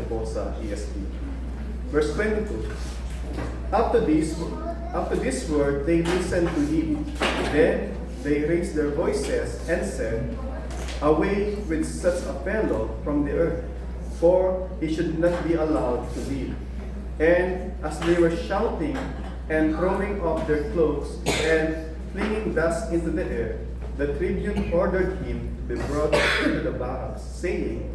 po sa ESV. Verse 22. After this word, they listened to him. Then they raised their voices and said, "Away with such a fellow from the earth, for he should not be allowed to live." And as they were shouting and throwing off their cloaks and flinging dust into the air, the tribune ordered him to be brought into the barracks, saying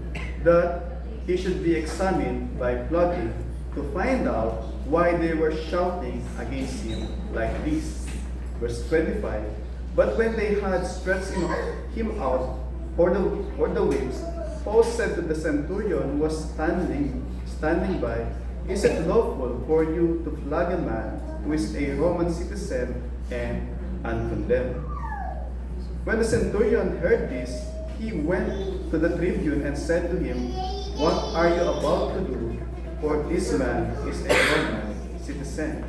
that he should be examined by flogging to find out why they were shouting against him like this. Verse 25. But when they had stretched him out for the whips, Paul said to the centurion who was standing by, "Is it lawful for you to flog a man who is a Roman citizen and uncondemned?" When the centurion heard this, he went to the tribune and said to him, "What are you about to do? For this man is a Roman citizen."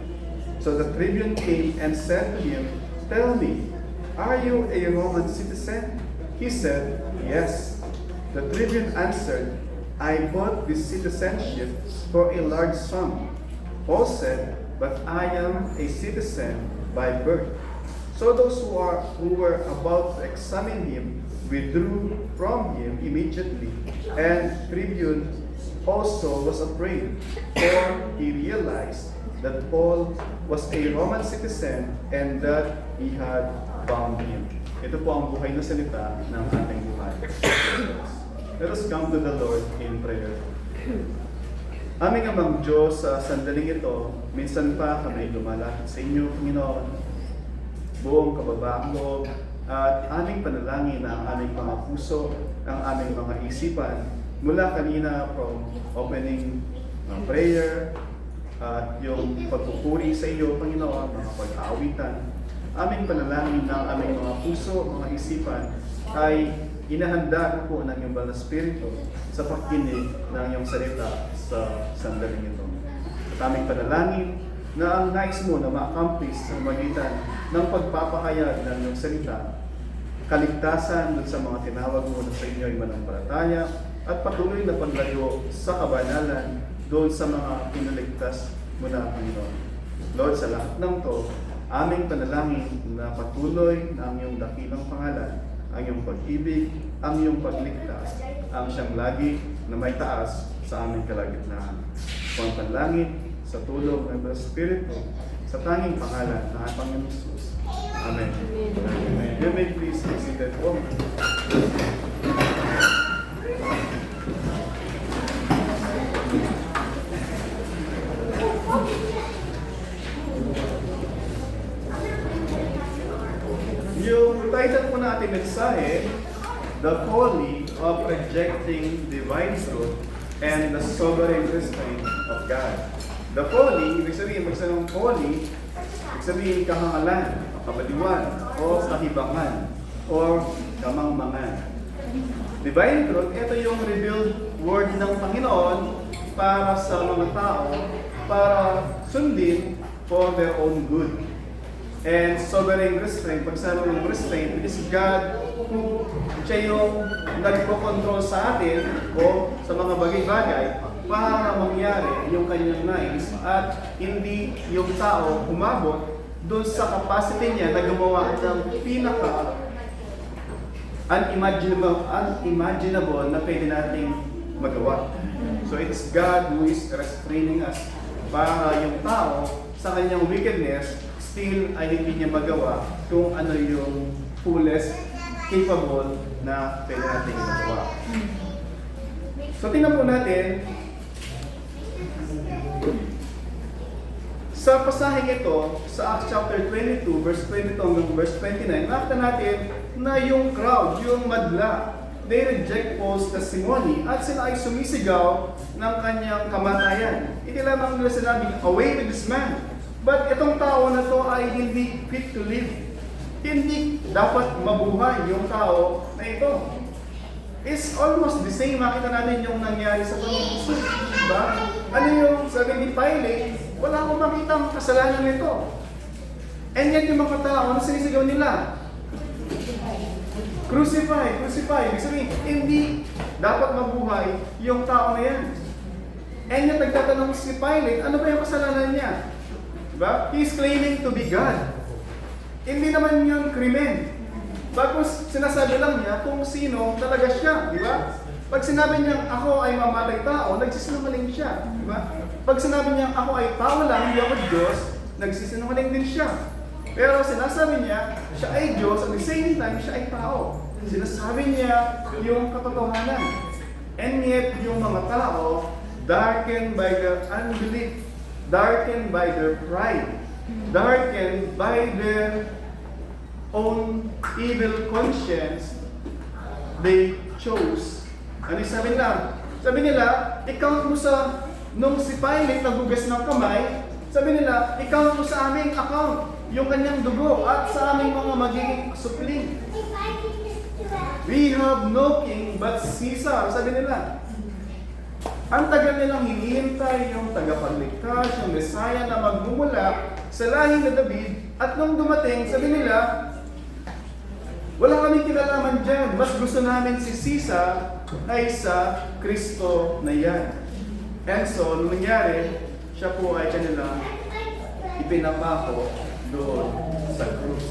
So the tribune came and said to him, "Tell me, are you a Roman citizen?" He said, "Yes." The tribune answered, "I bought this citizenship for a large sum." Paul said, "But I am a citizen by birth." So those who were about to examine him withdrew from him immediately, and tribune also was afraid, for he realized that Paul was a Roman citizen and that he had bound him. Ito po ang buhay na salita ng ating buhay. Let us come to the Lord in prayer. Aming Amang Diyos, sa sandaling ito, minsan pa kami lumalapit sa inyo, Panginoon, buong kababaang loob, at aming panalangin na ang aming mga puso, ang aming mga isipan, mula kanina from opening ng prayer, at yung pagpupuri sa iyo, Panginoon, mga pag-aawitan, aming panalangin ng aming mga puso, mga isipan, ay inahanda po ng iyong Banal na Espiritu sa pakikinig ng iyong salita sa sandaling ito. At aming panalangin na ang nais mo na ma-accomplish sa magitan ng pagpapahayag ng iyong salita, kaligtasan dun sa mga tinawag mo na sa inyo ay manampalataya, at patuloy na paglago sa kabanalan doon sa mga pinuligtas mo na, Panginoon. Lord, sa lahat ng to, aming panalangin na patuloy na ang iyong dakilang pangalan, ang iyong pag-ibig, ang iyong pagligtas, ang siyang lagi na may taas sa aming kalagitnaan. Kung ang panalangin sa tulong ng Espiritu, sa tanging pangalan ng ating Panginoon Jesus. Amen. Amen. You may please be seated po. Yung title po natin mensahe, The Folly of Rejecting Divine Truth and the Sovereign Restraint of God. The folly, ibig sabihin, magsanong folly, ibig sabihin kahangalan, kabaliwan, o kahibangan, or kamangmangan. Divine truth, ito yung revealed word ng Panginoon para sa mga tao, para sundin for their own good. And sovereign restraint, pag sabi ng restraint, it is God who siya yung nagpo-control sa atin o sa mga bagay-bagay para mangyari yung kanyang nais at hindi yung tao umabot doon sa capacity niya na gumawa ng pinaka unimaginable na pwede nating magawa. So it's God who is restraining us para yung tao sa kanyang wickedness still ay hindi niya magawa kung ano yung fullest capable na pwede natin magawa. So tingnan po natin sa pasaheng ito, sa Acts chapter 22, verse 22 hanggang verse 29, nakita natin na yung crowd, yung madla, they reject Paul's testimony at sila ay sumisigaw ng kanyang kamatayan. Hindi lamang nila sinabi, "Away with this man." But itong tao na to ay hindi fit to live. Hindi dapat mabuhay yung tao na ito. It's almost the same. Makita natin yung nangyari sa Panginoon. Diba? Ano yung sabi ni Pilate? Wala akong makita ang kasalanan nito. And yet yung mga tao, ano sinisigaw nila? Crucify, crucify. Ibig sabihin, hindi dapat mabuhay yung tao na yan. And yet nagtatanong si Pilate, ano ba yung kasalanan niya? Diba? He's claiming to be God. Hindi naman yun krimen. Bagkus sinasabi lang niya kung sino talaga siya, di ba? Pag sinabi niya ako ay mamatay tao, nagsisinungaling siya, di ba? Pag sinabi niya ako ay tao lang, hindi ako Diyos, nagsisinungaling din siya. Pero sinasabi niya, siya ay Diyos, at the same time, siya ay tao. Sinasabi niya yung katotohanan. And yet, yung mga tao, darkened by their unbelief, darkened by their pride, darkened by their own evil conscience, they chose. Ano yung sabi nila? Sabi nila, i-count mo sa, nung si Pilate nagugas ng kamay, sabi nila, i-count mo sa aming account yung kanyang dugo at sa aming mga magiging supling. We have no king but Caesar, sabi nila. Ang tagal nilang hinihintay yung tagapagligtas, yung Messiah na magmumula sa lahi na David, at nung dumating, sabi nila, wala kaming kinalaman dyan. Mas gusto namin si Caesar ay sa Kristo na yan. And so, nung nangyari, siya po ay kanilang ipinapako doon sa krus.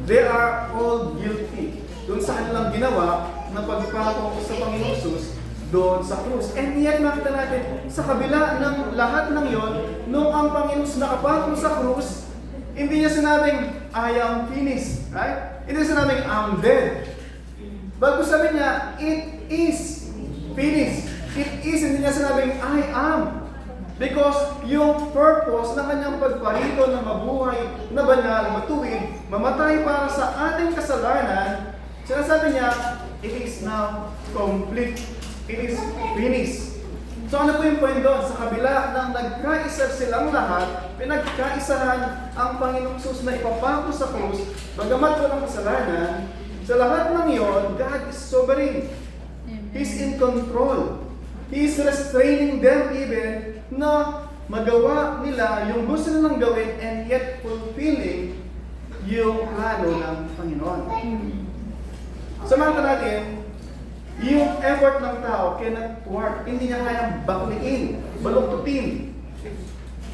They are all guilty doon sa kanilang ginawa na pagpako sa Panginoon Jesus doon sa krus. And yet, makita natin, sa kabila ng lahat ng yon, nung ang Panginoon nakapako sa krus, hindi niya sinabing, I am finished. Right? Hindi niya sinabing, I'm dead. Bago sabi niya, it is finished. It is, hindi niya sinabing, I am. Because yung purpose ng kanyang pagparito na mabuhay, na banal, matuwid, mamatay para sa ating kasalanan, sinasabi niya, it is now complete. It is finished. So ano po yung point doon? Sa kabila ng nagkaisa silang lahat, pinagkaisahan ang Panginoong Jesus na ipapako sa krus, bagamat walang kasalanan, sa lahat ng iyon, God is sovereign. He's in control. He's restraining them even na magawa nila yung gusto nilang gawin and yet fulfilling yung plano ng Panginoon. Samahan natin, yung effort ng tao cannot work. Hindi niya kayang bakliin, baluktutin,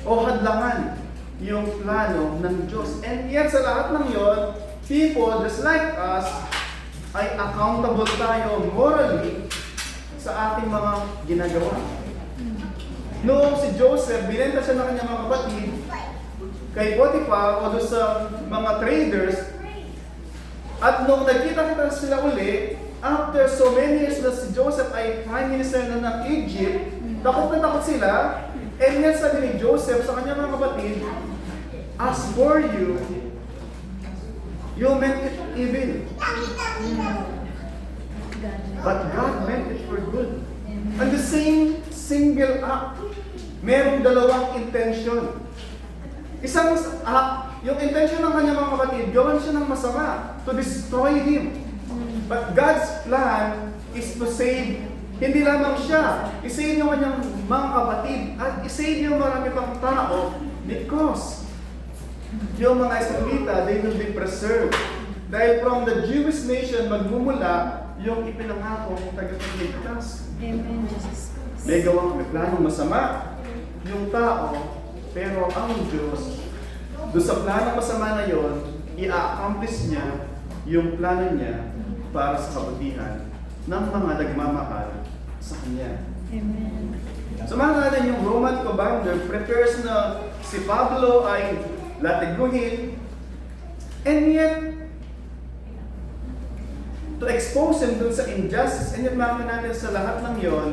o hadlangan yung plano ng Diyos. And yet sa lahat ng yon, people just like us ay accountable tayo morally sa ating mga ginagawa. Noong si Joseph, binenta siya ng kanyang mga kapatid kay Potiphar o doon sa mga traders, at nung nagkita-kita sila uli, after so many years na si Joseph ay Prime Minister na ng Egypt, takot na takot sila, and then sabi ni Joseph sa kanyang mga kapatid, as for you, you meant it evil. But God meant it for good. And the same single act, merong dalawang intention. Isang act, yung intention ng kanyang mga kapatid, gawan siya ng masama, to destroy him. But God's plan is to save, hindi lamang siya, isave yung kanyang mga kapatid, at isave yung marami pang tao, because yung mga Israelita, they will be preserved. Dahil from the Jewish nation, magmumula yung ipinangakong tagapagligtas. Amen, Jesus. May planong masama yung tao, pero ang Diyos, doon sa planong masama na yon, i-accomplish niya yung plano niya para sa kabutihan ng mga nagmamahal sa Kanya. Amen. Samahan natin yung Roman commander prepares na si Pablo ay latiguhin, and yet to expose him dun sa injustice, and yet makita natin sa lahat ng yon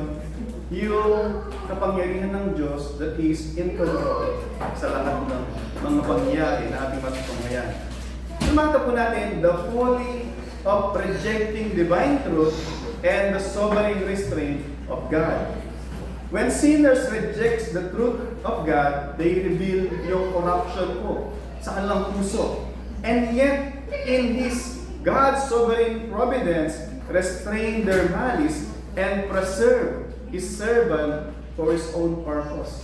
yung kapangyarihan ng Diyos that is in control sa lahat ng mga pangyayari na ating matutunghayan. Sumata po natin the folly of rejecting divine truth and the sovereign restraint of God. When sinners reject the truth of God, they reveal yung corruption po sa kanilang puso. And yet, in His God's sovereign providence, restrain their malice and preserve His servant for His own purpose.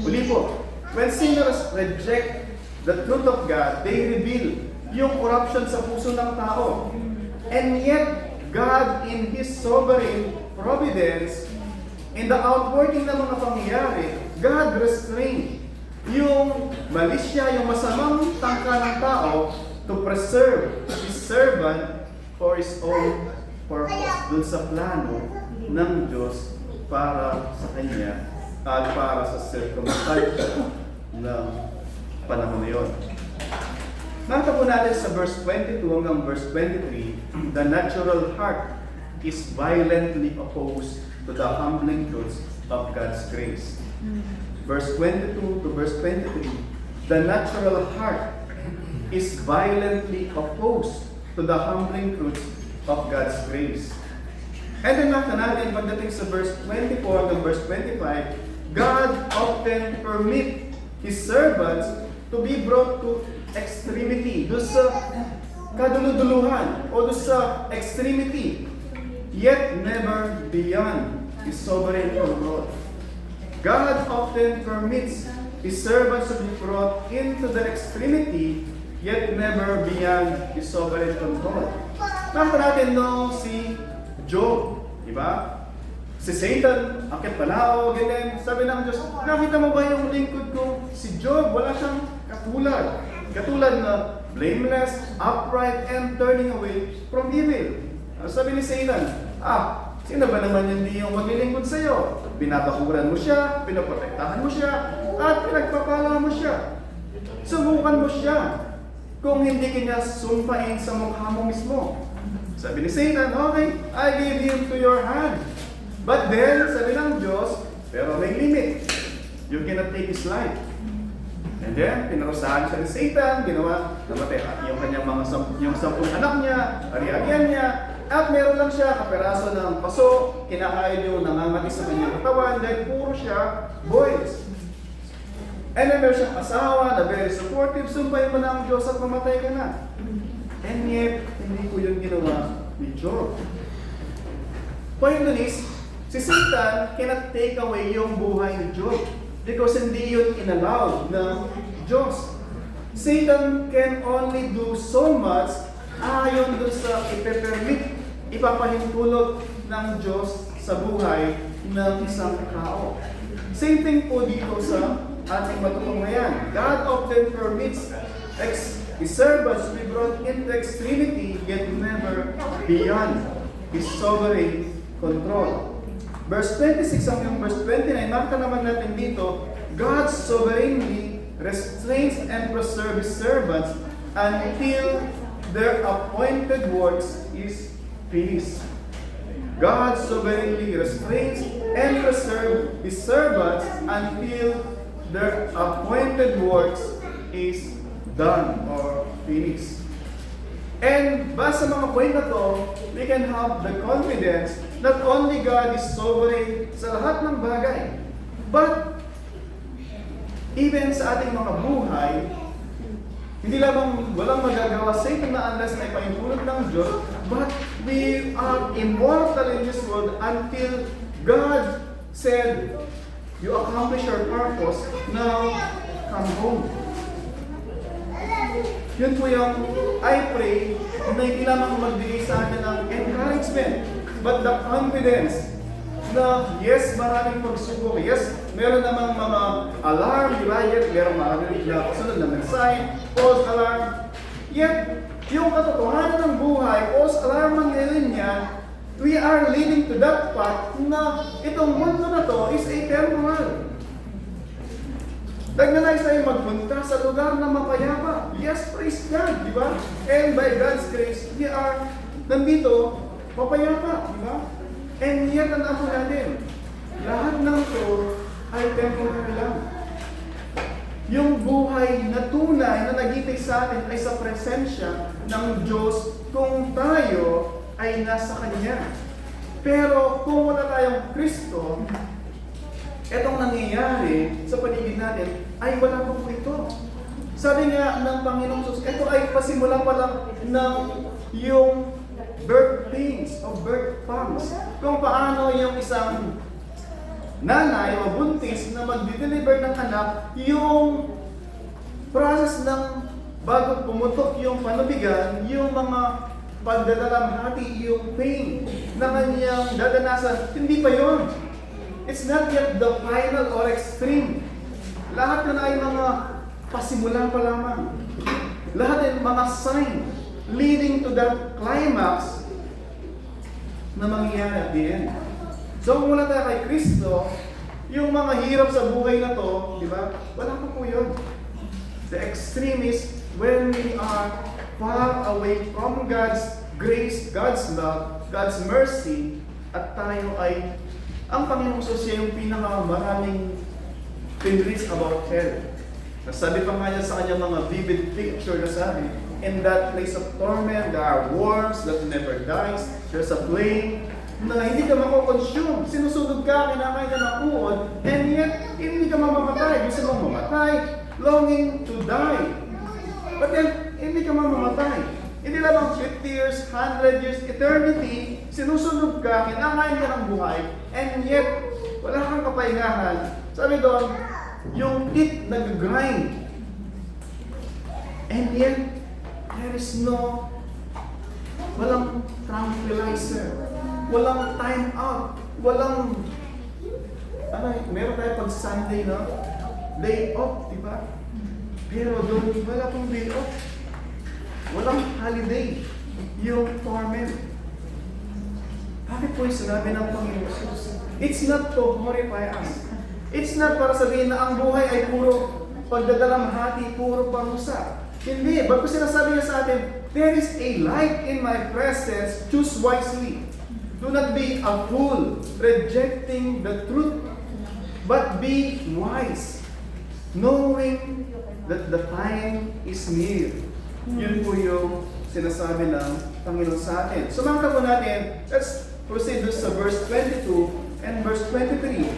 Uli po, when sinners reject the truth of God, they reveal yung corruption sa puso ng tao. And yet, God in His sovereign providence in the outworking ng mga pangyayari, God restrained yung malisya, yung masamang tangka ng tao to preserve His servant for His own purpose. Dun sa plano ng Diyos para sa Kanya at para sa circumstance ng panahon na yun. Nakita po natin sa verse 22 hanggang verse 23, the natural heart is violently opposed to the humbling truths of God's grace. Verse 22 to verse 23, the natural heart is violently opposed to the humbling truths of God's grace. And then nakita natin, pagdating sa verse 24 hanggang verse 25, God often permit His servants to be brought to extremity, doon sa kaduluduluhan, o doon sa extremity, yet never beyond His sovereign control. God often permits His servants to be brought into the extremity, yet never beyond His sovereign control. Nakita natin no, si Job, di ba? Si Satan, akit palao, ganyan. Sabi ng Diyos, nakita mo ba yung lingkod ko? Si Job, wala siyang katulad. Katulad na blameless, upright, and turning away from evil. Sabi ni Satan, sino ba naman hindi yung maglilingkod sa'yo? Binabakuran mo siya, pinaprotektahan mo siya, at pinagpapala mo siya. Subukan mo siya kung hindi kanya sumpain sa mukha mo mismo. Sabi ni Satan, okay, I gave him to your hand. But then, sabi ng Diyos, pero may limit. You cannot take his life. And then, pinarusahan siya ni Satan, ginawa, namatay yung kanyang mga yung 10 anak niya, ari-arian niya, at meron lang siya kaperaso ng paso, kinakain yung nangangati sa kanyang katawan, dahil puro siya boys. And then meron siyang asawa na very supportive, sumpayin mo na ang Diyos at mamatay ka na. And yet, hindi ko yung ginawa ni Job. Point dun is, si Satan cannot take away yung buhay ni Job because hindi yun inallowed ng Diyos. Satan can only do so much ayon dun sa ipepermit, ipapahintulot ng Diyos sa buhay ng isang tao. Same thing po dito sa ating matutunghayan. God often permits His servants to be brought into extremity, yet never beyond His sovereign control. Verse 26 hanggang verse 29, makita naman natin dito, God sovereignly restrains and preserves His servants until their appointed works is finished. God sovereignly restrains and preserves His servants until their appointed works is done or finished. And basta mga point na to, we can have the confidence not only God is sovereign sa lahat ng bagay, but even sa ating mga buhay, hindi lamang walang magagawa sa ito na unless na ipahintulot ng Diyos, but we are immortal in this world until God said, you accomplish your purpose, now come home. Yun po yung I pray na hindi lamang magbigay sa atin ng encouragement, but the confidence na yes, maraming pagsubok, yes, meron namang mga alarm, di ba? Yet, meron maraming na kasunod na mensahe, false alarm. Yet, yung katotohanan ng buhay, false alarm ang ngayon yan, we are leading to that path na itong mundo na to is a temporal. Nagnanais tayo magpunta sa lugar na mapayapa. Yes, praise God, di ba? And by God's grace, we are nandito, mapayapa, di ba? And yet, tandaan po natin, lahat ng ito ay temporary lang. Yung buhay na tunay na nag-ibig sa atin ay sa presensya ng Diyos kung tayo ay nasa Kanya. Pero kung wala tayong Kristo, etong nangyayari sa paligid natin ay wala po ito. Sabi nga ng Panginoong Jesus, ito ay pasimula pa lang ng yung birth pains o birth pangs. Kung paano yung isang nanay o buntis na mag-deliver ng anak, yung process ng bago pumutok yung panubigan, yung mga pagdadalamhati, yung pain na kanyang dadanasan, hindi pa yun. It's not yet the final or extreme. Lahat na ay mga pasimula pa lamang. Lahat ay mga sign leading to that climax na mangyayari at the end. So kung wala tayo kay Kristo, yung mga hirap sa buhay na to, di ba? Wala pa po yun. The extreme is when we are far away from God's grace, God's love, God's mercy, at tayo ay, ang Panginoong Sus siya yung pinakamaraming pinreach about hell. Nasabi pa nga niya sa kanya mga vivid picture na sabi, in that place of torment, there are worms that never dies, there's a flame na hindi ka mako-consume. Sinusunog ka, kinakain ka ng uod, and yet, hindi ka mamamatay. Gusto mong mamatay, longing to die. But then, hindi ka mamamatay. Hindi lamang 50 years, 100 years, eternity, sinusunog ka, kinakain ka ng buhay, and yet, wala kang kapahingahan. Sabi doon, yung teeth nag-grind. And yet, there is walang tranquilizer, walang time out, walang, meron tayo pag Sunday, no? Day off, di ba? Pero doon, wala pong day off. Walang holiday. Yung torment. Bakit po yung sinabi ng Panginoon Jesus? It's not to horrify us. It's not para sabihin na ang buhay ay puro pagdadalamhati, puro parusa. Hindi. Bago sinasabi niya sa atin, there is a light in my presence, choose wisely. Do not be a fool, rejecting the truth, but be wise, knowing that the time is near. Yun po yung sinasabi ng Panginoon sa atin. Sumangka po natin, let's proceed sa verse 22 and verse 23.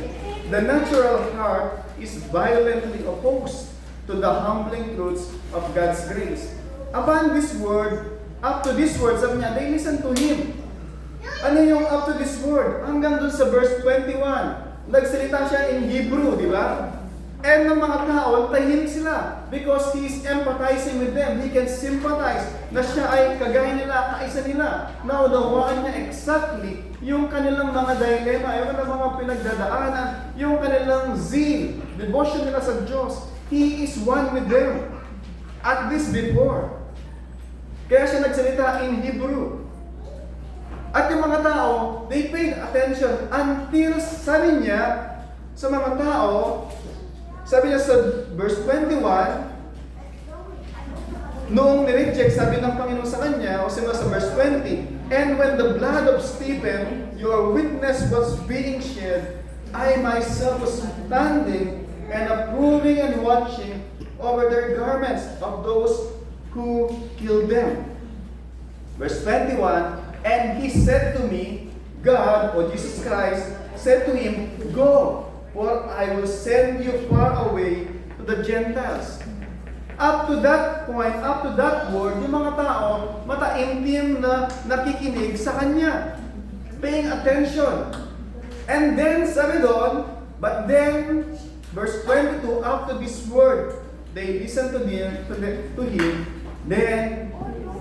The natural heart is violently opposed to the humbling truths of God's grace. Upon this word, up to this word, sabi niya, they listen to Him. Ano yung up to this word? Hanggang dun sa verse 21. Nagsalita siya in Hebrew, di ba? And ng mga tao, tahimik sila because He is empathizing with them. He can sympathize na siya ay kagaya nila, kaisa nila. Naunawaan niya exactly yung kanilang mga dilema, yung kanilang mga pinagdadaanan, yung kanilang zeal, devotion nila sa Diyos. He is one with them. At this before. Kaya siya nagsalita in Hebrew. At yung mga tao, they paid attention until sabi niya sa mga tao, sabi niya sa verse 21, noong nireject, sabi ng Panginoon sa kanya, o sa verse 20, and when the blood of Stephen, your witness, was being shed, I myself was standing and approving and watching over their garments of those who killed them. Verse 21, and He said to me, God, or Jesus Christ, said to him, go, for I will send you far away to the Gentiles. Up to that point, up to that word, yung mga tao, mataimtim na nakikinig sa Kanya. Paying attention. And then, sabi doon, but then, verse 22, up to this word, they listened to Him, then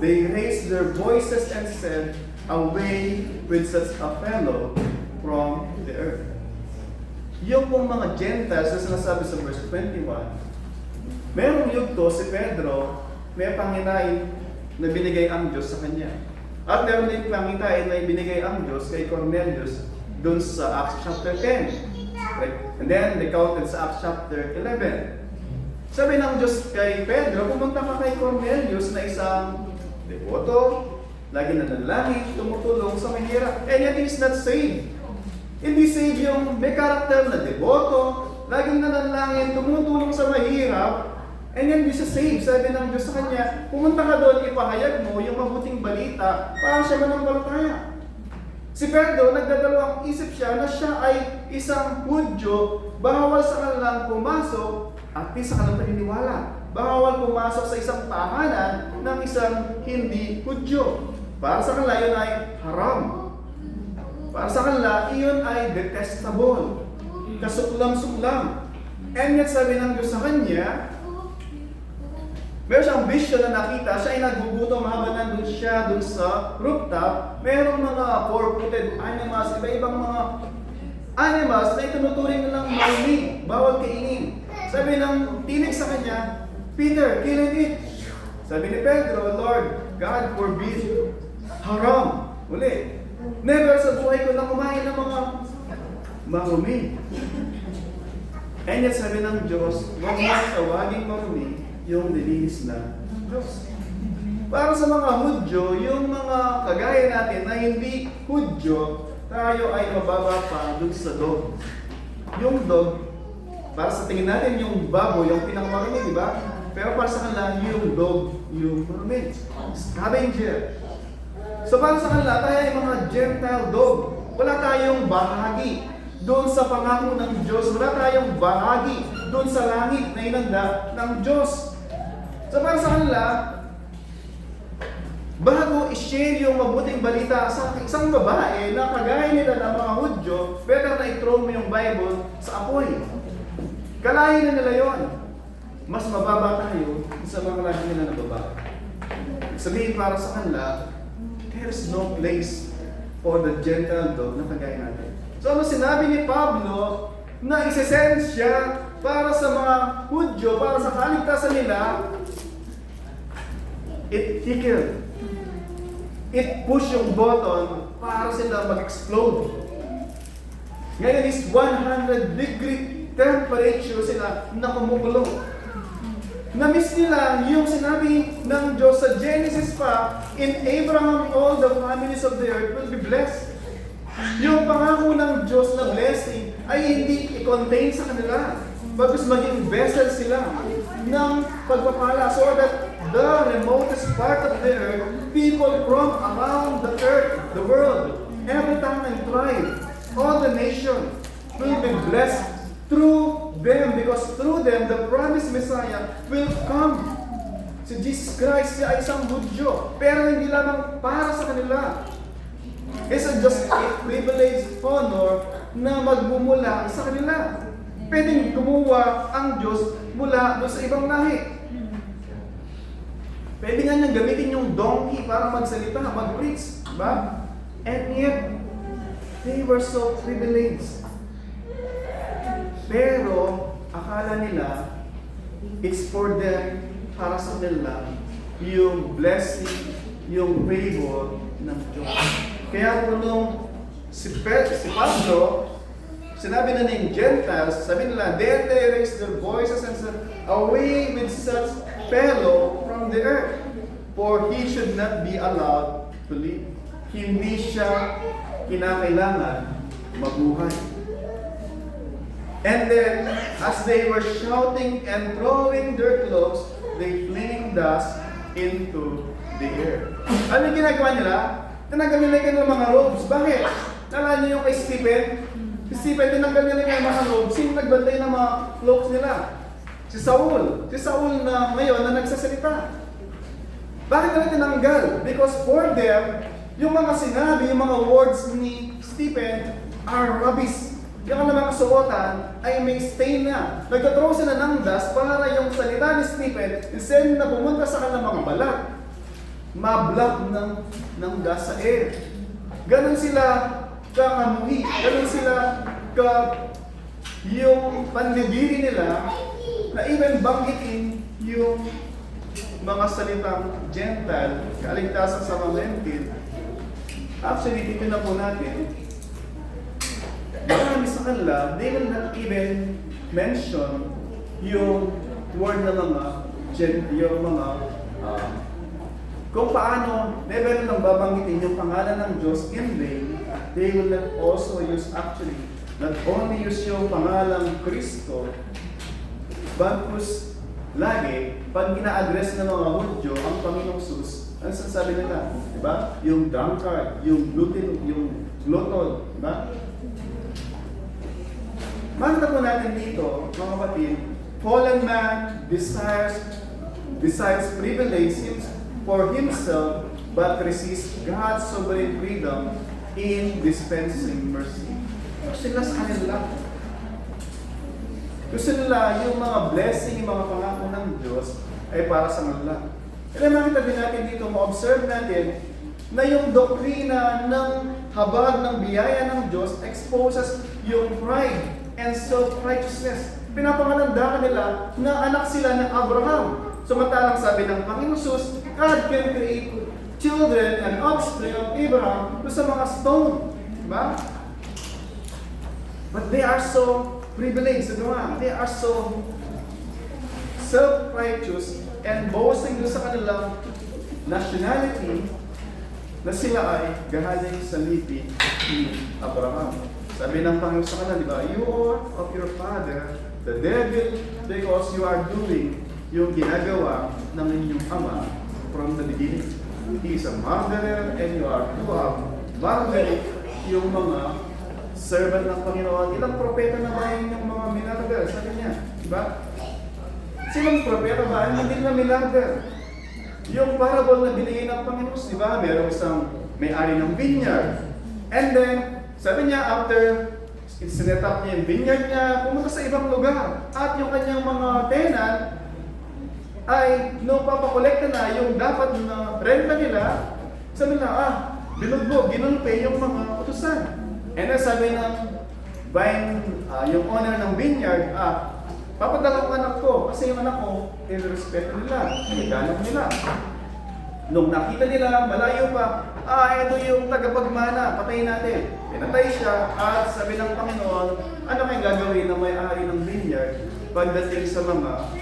they raised their voices and said, away with such a fellow from the earth. Yung pong mga Gentiles na sinasabi sa verse 21, merong yugto si Pedro, may panginain na binigay ang Diyos sa kanya. At meron din pangitain na ibinigay ang Diyos kay Cornelius dun sa Acts chapter 10. Right? And then, recounted sa Acts chapter 11. Sabi ng Diyos kay Pedro, pumunta ka kay Cornelius na isang devoto, lagi nananalangin, tumutulong sa mahirap. And yet, he's not saved. Hindi saved yung may karakter na devoto, laging nananalangin, tumutulong sa mahirap, and then hindi siya saved. Sabi ng Diyos sa kanya, pumunta ka doon, ipahayag mo yung mabuting balita para siya manampalataya. Si Pedro, nagdadalawang isip siya na siya ay isang Hudyo, bawal sa kanilang pumasok at sa kanilang paniniwala. Bawal pumasok sa isang tahanan ng isang hindi Hudyo. Para sa kanila, yun ay haram. Para sa kanila, iyon ay detestable. Kasuklam-suklam. And yet, sabi ng Diyos sa kanya, meron siyang vision na nakita, siya ay nagugutom habang nandun siya dun sa rooftop. Merong mga four-footed animals, iba-ibang mga animals na itinuturing nilang marumi, bawal kainin. Sabi ng tinig sa kanya, Peter, kill and eat. Sabi ni Pedro, Lord, God forbid. Haram. Uli. Never sa buhay ko na kumain ng mga marumi. And yet sabi ng Diyos, huwag mo tawaging marumi yung nilinis na Diyos. Para sa mga Hudyo, yung mga kagaya natin na hindi Hudyo, tayo ay mababa pa dun sa dog. Yung dog, para sa tingin natin yung baboy, yung pinakamarumi, di ba? Pero para sa kanila, yung dog, yung marumi. Scavenger. So para sa kanila, tayo ay mga Gentile dog. Wala tayong bahagi doon sa pangako ng Diyos. Wala tayong bahagi doon sa langit na inanda ng Diyos. So para sa kanila, bago i-share yung mabuting balita sa isang babae na kagaya nila ng mga Hudyo, better na i-throw mo yung Bible sa apoy. Kalahin na nila yon. Mas mababa tayo sa mga lagi nila na babae. Sabihin para sa kanila, there's no place for the Gentile dog na kagaya natin. So ano sinabi ni Pablo na isesend siya para sa mga Hudyo, para sa kaligtasan nila, it tickled. It push yung button para sila mag-explode. Ngayon is 100-degree temperature sila na kumukulo. Na-miss nila yung sinabi ng Diyos sa Genesis pa, in Abraham all the families of the earth will be blessed. Yung pangako ng Diyos na blessing ay hindi i-contain sa kanila. Bagkus maging vessel sila ng pagpapala so that the remotest part of the earth, people from around the earth, the world, every tongue and tribe, all the nation will be blessed through them because through them the promised Messiah will come. Si Jesus Christ siya ay isang Hudyo, pero hindi lamang para sa kanila. It's just a privileged honor na magmumula sa kanila. Pwedeng kumuha ang Diyos mula doon sa ibang lahi. Pwede nga niyang gamitin yung donkey para magsalita, mag-preach. Diba? And yet, they were so privileged. Pero, akala nila, it's for them, para sa nila, yung blessing, yung favor ng Diyos. Kaya po nung si Pablo, sinabi na ng Gentiles, sabi nila, then they raised their voices and said, away with such fellow from the earth, for he should not be allowed to live. Hindi siya kinakailangan mabuhay. And then, as they were shouting and throwing their clothes, they flinged dust into the air. Ano yung ginagawa nila? Tinanggal nila yung mga robes. Bakit? Nalala niyo yung kay Stephen? Si Stephen, tinanggal nila yung mga robes. Sino nagbantay ng mga cloaks nila? Si Saul. Si Saul na ngayon na nagsasalita. Bakit nila tinanggal? Because for them, yung mga sinabi, yung mga words ni Stephen are rubbish. Yung mga kasuotan ay may stain na. Nagtatraw sila ng dust para yung salita ni Stephen, instead na pumunta sa kanilang mga balat, ma-block ng dust sa air. Ganon sila kakamuhi. Ganon sila yung pandidiri nila na even banggitin yung mga salitang Gentile, kaligtasan sa mga Gentil. Actually, dito na po natin, marami sa kanila, they will not even mention yung word na yung mga kung paano, never nang babanggitin yung pangalan ng Diyos in vain, they will not also use not only use yung pangalang Kristo, but lagi, pag gina-address ng mga Hudyo ang Panginoong Sus, ano sasabi nila? Diba? Yung drunkard, yung glutton, diba? Makita po natin dito, mga kapatid, fallen man desires privilege for himself, but resists God's sovereign freedom in dispensing mercy. Gusto nila sa kanila. Gusto nila yung mga blessing, yung mga pangako ng Diyos ay para sa kanila. Kaya makita din natin dito, ma-observe natin, na yung doktrina ng habag ng biyaya ng Diyos exposes yung pride and self-righteousness. Pinapangalanda nila na anak sila ng Abraham. Samantalang sabi ng Panginoon Jesus, God can create children and offspring of Abraham sa mga stone. Diba? But they are so privileged. Diba? They are so self-righteous and boasting doon sa kanilang nationality na sila ay gahaling sa lipi ni Abraham. Sabi ng Panginoon sa kanila, di ba? You are of your father, the devil, because you are doing yung ginagawa ng inyong ama from the beginning. He is a murderer and you are to murder yung mga servant ng Panginoon. Ilang propeta na ba yung mga minarder? Sabi niya, di ba? Sinong propeta ba? Hindi na minarder. Yung parable na binigay ng Panginoon, di ba? Merong isang may-ari ng vineyard. And then, sabi niya, after sinet up niya yung vineyard niya, pumunta sa ibang lugar. At yung kanyang mga tenant ay nung papakolekta na yung dapat na renta nila, sabi nila, binugbog, ginulpe yung mga utusan. And then sabi ng yung owner ng vineyard, papadala ko anak ko, kasi yung anak ko, respeto nila, iganap nila. Nung nakita nila, malayo pa, ito yung tagapagmana, patayin natin. Pinatay siya, at sabi ng Panginoon, ano kayong gagawin na may-ari ng vineyard pagdating sa mga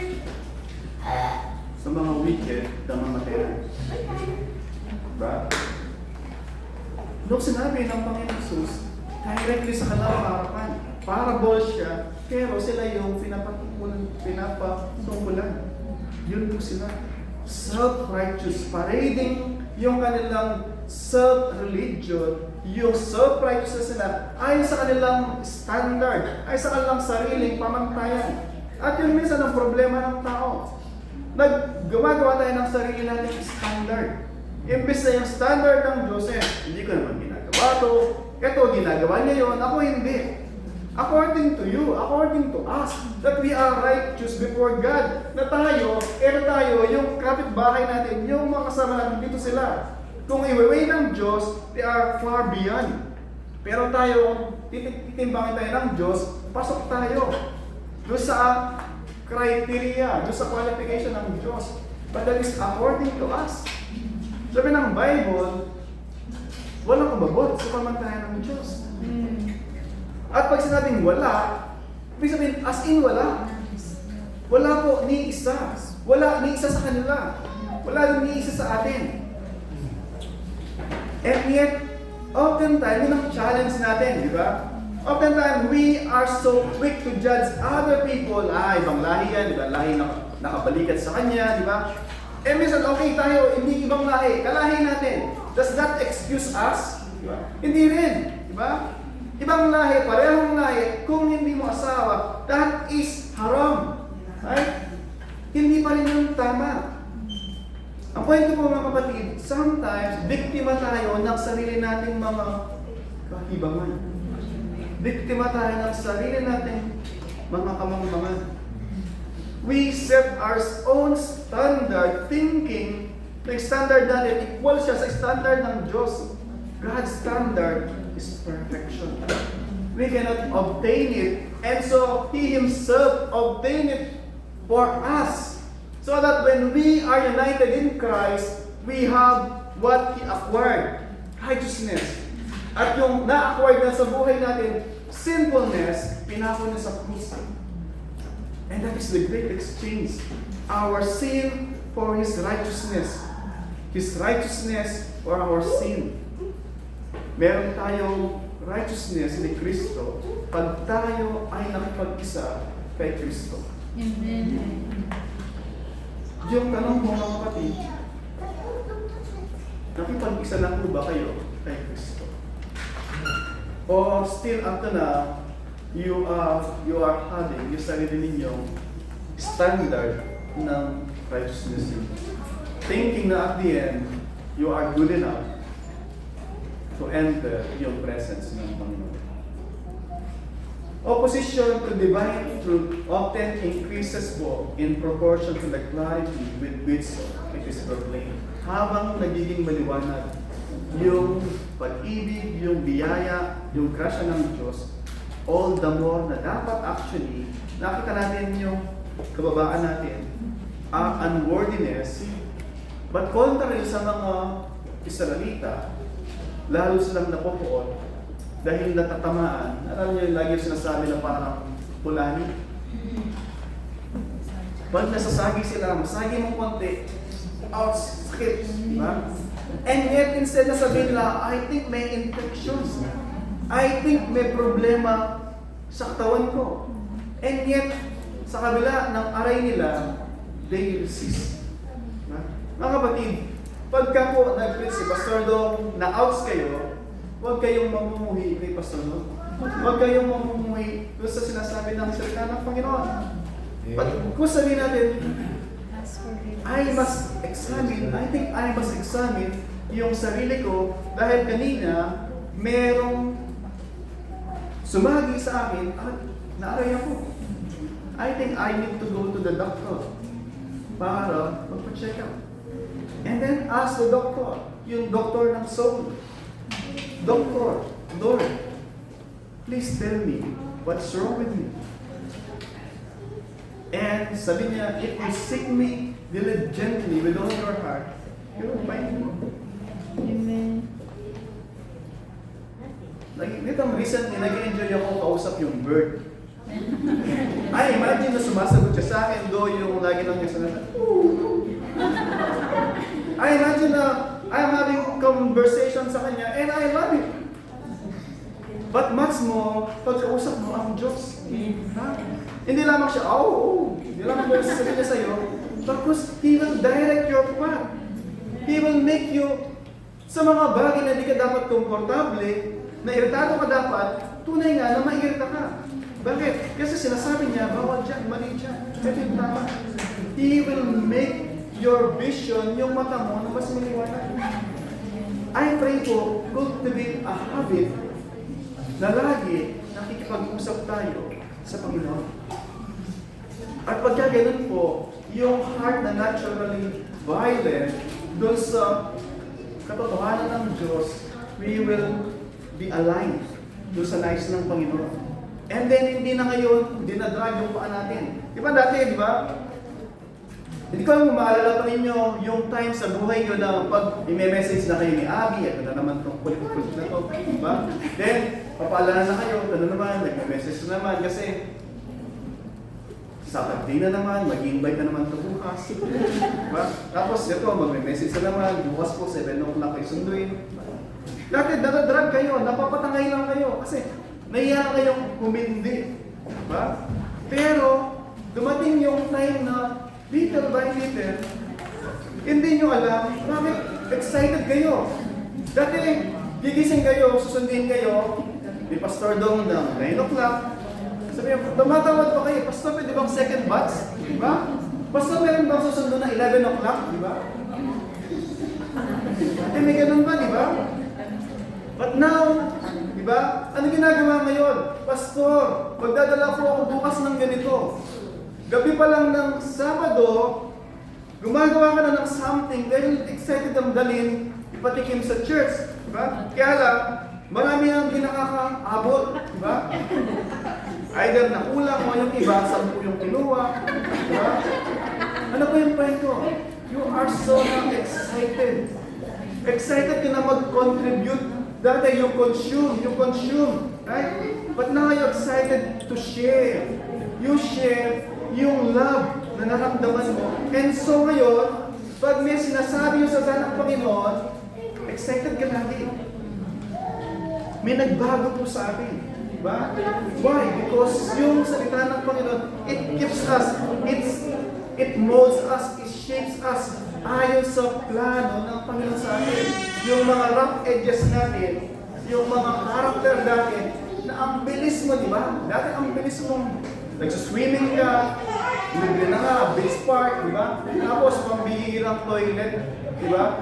wicked na mamatay? Diba? Nung sinabi ng Panginoon Jesus, directly sa kanilang harapan, parable siya, pero sila yung pinapatungkulan. Yun po sila. Self-righteous, parading yung kanilang self-religion, yung self-righteousness nila ay sa kanilang standard, ay sa kanilang sariling pamantayan. At yun minsan ang problema ng tao. Naggawa-gawa tayo ng sarili nating standard. Imbes na yung standard ng Diyos, hindi ko naman ginagawa to, eto ginagawa niya yun, ako hindi. According to you, according to us, that we are righteous before God. Na tayo, yung kapitbahay natin, yung mga kasama natin, dito sila. Kung i-weigh ng Diyos, they are far beyond. Pero tayo, titimbangin tayo ng Diyos, pasok tayo. Doon sa criteria, doon sa qualification ng Diyos. But that is according to us. Sabi ng Bible, walang umabot sa pamantayan ng Diyos. At pag sinabing wala, ibig sabihin, as in wala. Wala po ni isa. Wala ni isa sa kanila. Wala din ni isa sa atin. And yet, oftentimes, yun ang challenge natin, di ba? Oftentimes, we are so quick to judge other people. Ibang lahi yan, di ba? Lahi na nakabalikat sa kanya, di ba? Eh, minsan, okay tayo, hindi ibang lahi. Kalahi natin. Does that excuse us? Di ba? Hindi rin, di ba? Ibang lahi, parehong lahi, kung hindi mo asawa, that is haram. Right? Hindi pa rin yung tama. Ang point ko po mga kapatid, sometimes, biktima tayo ng sarili nating mga kahibangan. Biktima tayo ng sarili nating mga kamangmangan. We set our own standard, thinking na yung standard natin equal siya sa standard ng Diyos. God's standard is perfection. We cannot obtain it, and so He Himself obtained it for us. So that when we are united in Christ, we have what He acquired, righteousness. At yung na-acquired na sa buhay natin, sinfulness, pinako niya sa krus. And that is the great exchange. Our sin for His righteousness. His righteousness for our sin. Meron tayong righteousness ni Kristo pag tayo ay nakipag-isa kay Kristo. Amen. Yung tanong mo mga kapatid, nakipag-isa na po ba kayo kay Kristo? O still up to now, you are having yung sarili ninyong standard ng righteousness. Thinking na at the end, you are good enough to enter yung presence ng Panginoon. Opposition to divine truth often increases in proportion to the clarity with which it is proclaimed. Habang nagiging maliwanag yung pag-ibig, yung biyaya, yung grasya ng Diyos, all the more na dapat actually, nakita natin yung kababaan natin, ang unworthiness, but contrary sa mga Israelita, lalo silang napupuot dahil natatamaan. Alam niyo yung lagi yung sinasabi na parang pulani. Pag nasasagi sila, masagi mong konti, out, sakit, di ba? And yet, instead na sabihin nila, I think may infections. I think may problema sa katawan ko. And yet, sa kabila ng aray nila, they resist. Mga kapatid, pagka po nag-preach si Pastor Dong na outs kayo, huwag kayong mamumuhi kay Pastor Dong. Huwag kayong mamumuhi doon sa sinasabi ng salita ng Panginoon. Kung sabihin natin, I must examine, I think I must examine yung sarili ko dahil kanina merong sumagi sa akin at naaray ako. I think I need to go to the doctor para magpa-check up. And then ask the doctor, yung doctor ng soul. Doctor, Lord, please tell me what's wrong with me. And sabi niya, if you seek me diligently with all your heart, you will find me. Amen. Dito recently, nag-enjoy ako kausap yung bird. Ay, imagine na sumasagot siya sa akin, do yung lagi lang niya sa I imagine na I'm having conversation sa kanya and I love it. But much more, pagkausap mo ang Diyos. Ha? Hindi lamang siya, hindi lamang mo sasabihin niya sa'yo, because He will direct your path. He will make you sa mga bagay na di ka dapat komportable, na iritado ka dapat, tunay nga na mairita ka. Bakit? Kasi sinasabi niya, bawal dyan, mali dyan. Ito yung tama. He will make your vision, yung mata mo, na mas maliwanag. I pray po, cultivate a habit na lagi nakikipag-usap tayo sa Panginoon. At pagka ganun po, yung heart na naturally violent doon sa katotohanan ng Diyos, we will be aligned doon sa nais ng Panginoon. And then, hindi na ngayon, dinadrag yung paa natin. Di ba dati, di ba? Hindi ko lang maalala pa ninyo yung time sa buhay nyo na pag i-message na kayo ni Abby, ito na naman itong kulit-kulit na to, di ba? Then, papaalala na kayo, ito na naman, nag-message na naman kasi Saturday na naman, mag-invite na naman ito bukas. Diba? Tapos ito, mag-message na naman, bukas po, 7 o'clock kayo sunduin. Dati, nadadrag kayo, napapatangay lang kayo kasi nahiya na kayong humindi. Diba? Pero, dumating yung time na little by little, hindi nyo alam, bakit excited kayo. Dati, gigising kayo, susundin kayo, ni Pastor Dong ng 9 o'clock, sabi niya, tumatawad pa kayo, Pastor, pwede bang second batch? Diba? Pastor, meron bang susundo na 11 o'clock? Diba? Eh, may ganun ba, diba? But now, diba? Ano ginagawa ngayon? Pastor, magdadala po ako bukas ng ganito. Gabi pa lang ng Sabado, gumagawa ka na ng something dahil excited ang dalhin, ipatikim sa church. Diba? Kaya lang, marami ang ginakakaabot. Diba? Either nakulang o yung iba, 10 yung kinuha. Diba? Ano po yung point ko? You are so excited. Excited ka na mag-contribute. Dati you consume. Right? But now you're excited to share. You share yung love na naramdaman mo. And so ngayon, pag may sinasabi yung sa ng Panginoon, excited ka lagi. May nagbago po sa atin. Diba? Why? Because yung salita ng Panginoon, it keeps us, it molds us, it shapes us ayon sa plano ng Panginoon sa atin. Yung mga rough edges natin, yung mga character natin, na ang bilis mo, di ba? Dati ang bilis mo, nagsaswimming ka, libre na nga, beach park, di ba? Tapos pambihirang toilet, di ba?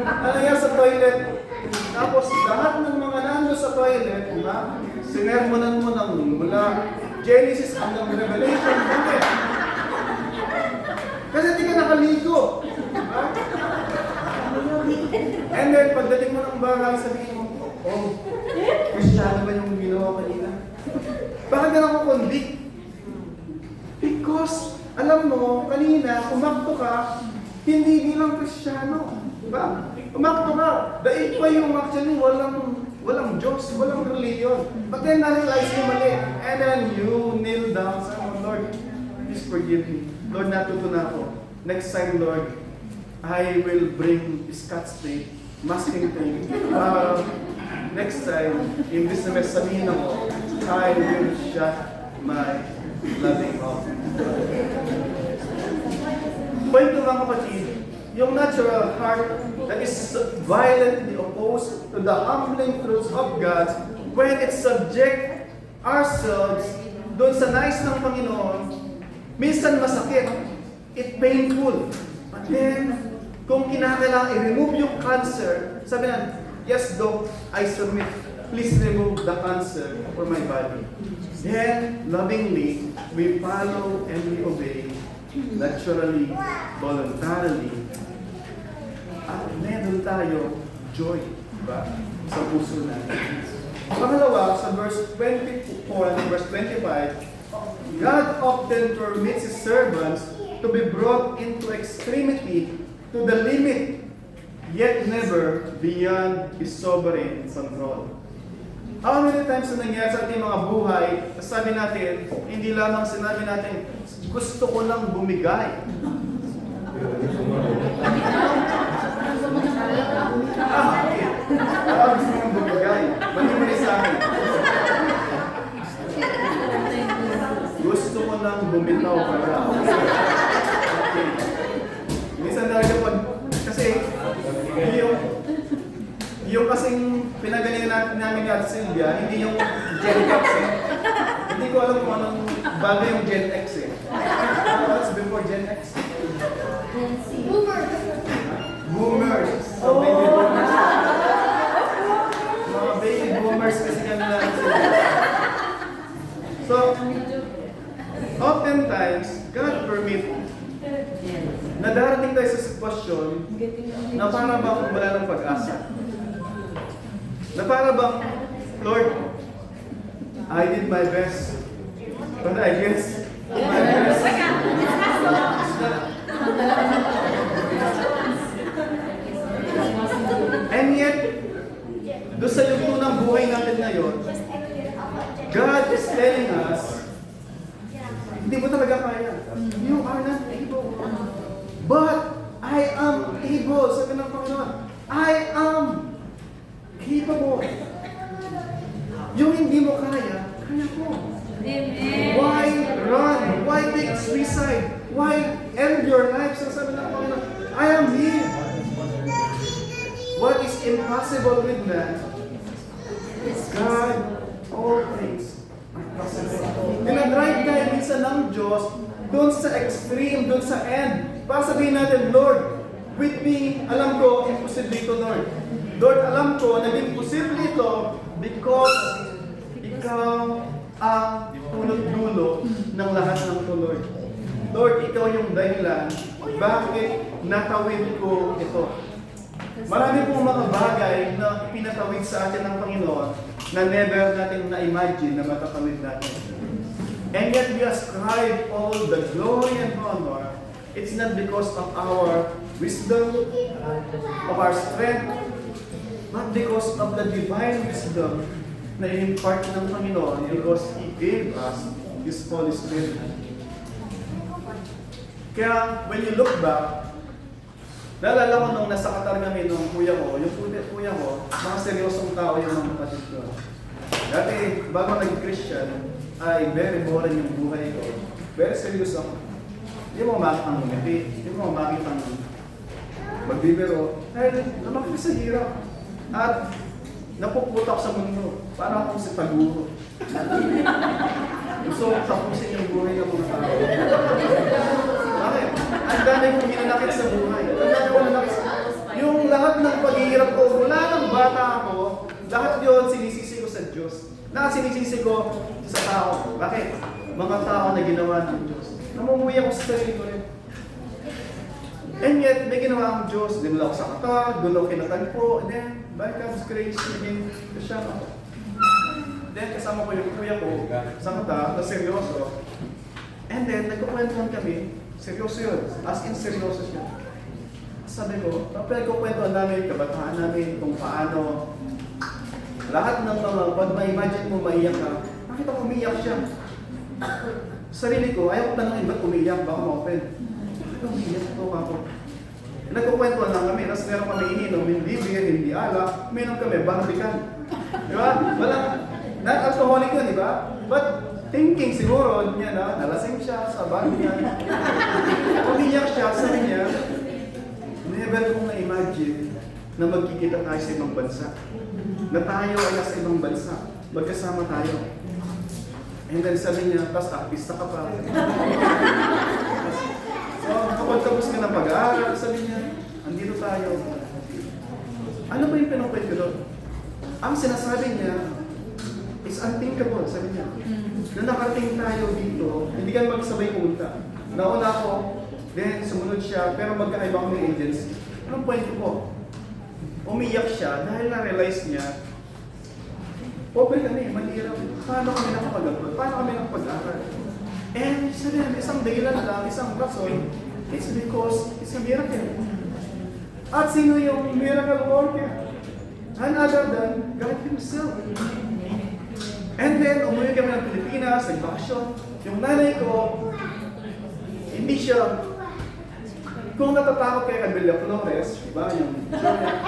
Ano yan sa toilet? Tapos lahat ng mga nando sa toilet, di ba? Sinermonan mo ng mula Genesis hanggang Revelation. Bakit? Kasi di ka nakaligo. Diba? And then, pagdating mo ng bahay, sabihin mo, oh, Kristiyano ba yung ginawa kanina? Bakit ka nakukonvict? Because, alam mo, kanina, umakto ka, hindi bilang Kristiyano. Diba? Umakto ka. Dahil pa yung actually, walang Diyos, walang religion. But then, na-realize mo mali. And then, you kneel down sa Lord, please forgive me. Lord, natuto na ako. Next time, Lord, I will bring Scotch tape, masking tape. Next time, imbis na may sabihin ako, I will shut my loving mouth. Point ko mga kapatid, yung natural heart that is violently opposed to the humbling truths of God, when it subject ourselves doon sa nais ng Panginoon, minsan masakit, it painful. But then, kung kinakailangan i-remove yung cancer, sabi na, yes, Doc, I submit. Please remove the cancer for my body. Then, lovingly, we follow and we obey, naturally, voluntarily. At meron tayo joy, diba? Sa puso natin. Pangalawa, sa verse 24 and verse 25, God often permits His servants to be brought into extremity to the limit, yet never beyond His sovereign control. How many times na nangyari sa ating mga buhay, sabi natin, hindi lamang sinabi natin, gusto ko lang bumigay. Okay. Gusto ko lang bumigay. Mali sa akin. Gusto ko lang bumitaw para. Okay. Minsan talaga pag, kasi yung kasing pinagalingan namin ni Ate Sylvia, hindi yung Gen X eh. Hindi ko alam kung anong bago yung Gen X eh. What's before Gen X? Boomers. So, baby boomers. Mga baby boomers kasi kami na. So, oftentimes, God permit na darating tayo sa sitwasyon na para bang wala ng pag-asa. Na para bang, Lord, I did my best, but I guess my best. And yet, doon sa yugto ng buhay natin ngayon, God is telling us, hindi mo talaga kaya. You are not able. But I am able. Sabi ng Panginoon, I am capable. Yung hindi mo kaya, kaya ko. Amen. Why run? Why take suicide? Why end your life? So sabi ng Panginoon, I am here. What is impossible with man, God, all things are possible. Dinadrive tayo minsan ng Diyos doon sa extreme, doon sa end. Para sabihin natin, Lord, with me, alam ko, imposible ito, Lord. Lord, alam ko, naging posible ito because Ikaw ang punot-dulo ng lahat ng to, Lord. Lord, Ikaw yung dahilan bakit natawid ko ito. Marami pong mga bagay na pinatawid sa atin ng Panginoon na never natin na-imagine na matatawid natin. And yet we ascribe all the glory and honor. It's not because of our wisdom, of our strength, but because of the divine wisdom na in-impart ng Panginoon because He gave us His Holy Spirit. Kaya when you look back, naalala ko nung nasa Qatar kami nung kuya ko, mga seryosong tao yung mga kapatid ko. Dati, bago naging Christian, ay very boring yung buhay ko. Very serious ako. Hindi mo makikita ang ngiti, hindi mo makikita ang magbibiro. Dahil lumaki sa hirap. At napuputak sa mundo. Para akong si Taguro. Gusto kong tapusin yung buhay ng mga tao. Bakit? Ang dami kong hinanakit sa buhay. Ang dami kong hinanakit sa yung lahat ng paghihirap ko, mula ng bata ako, lahat yun sinisisi ko sa Diyos. Lahat sinisisi ko sa tao. Bakit? Mga tao na ginawa ng Diyos. Namumuhay ako sa sarili ko rin. And yet, may ginawa ang Diyos. Dinala ko sa kata, doon ako kinatagpo, and then, by God's grace, naging Christian ako. Then, kasama ko yung kuya ko sa kata, na seryoso. And then, nagkukwentuhan kami, seryoso yun. As in, seryoso siya. Sabi ko, pinagkukwentuhan namin, kabataan namin, kung paano, lahat ng mga, pag ma-imagine mo, maiyak ka, nakita ko umiyak siya. Sarili ko, ayaw ko tanongin, ba't umiyak? Baka ma-open. Bakit umiyak ito ako? Nagkukwentuhan lang kami, tapos meron kami ininom, hindi beer, hindi alak, uminom kami, barbican. Di ba? Walang, non-alcoholic yun, di ba? But thinking siguro niya na, nalasing siya sa barbican. Umiyak siya, sabi niya, never kong na-imagine na magkikita tayo sa ibang bansa. Na tayo ay nasa ibang bansa. Magkasama tayo. And then sabi niya, tapos artista ka pa. So, kapag tapos ka ng pag-aaral, sabi niya, andito tayo. Ano ba yung pinukwento doon? Ang sinasabi niya is unthinkable, sabi niya. Na nakarating tayo dito, hindi ka magsabay punta. Nauna ako, then sumunod siya, pero magkaiba kami agency. Anong point ko? Umiyak siya dahil na-realize niya, pobre kami, mahirap. Paano kami nakapag-aral? Paano kami nakapag-aral? And sabi niya, isang dahilan lang, isang rason, it's because it's a miracle. At sino yung miracle worker? None other than God Himself. And then, umuwi kami ng Pilipinas, nagbakasyon. Yung nanay ko, hindi siya, kung natatakot kay Cabella Flores, diba, yung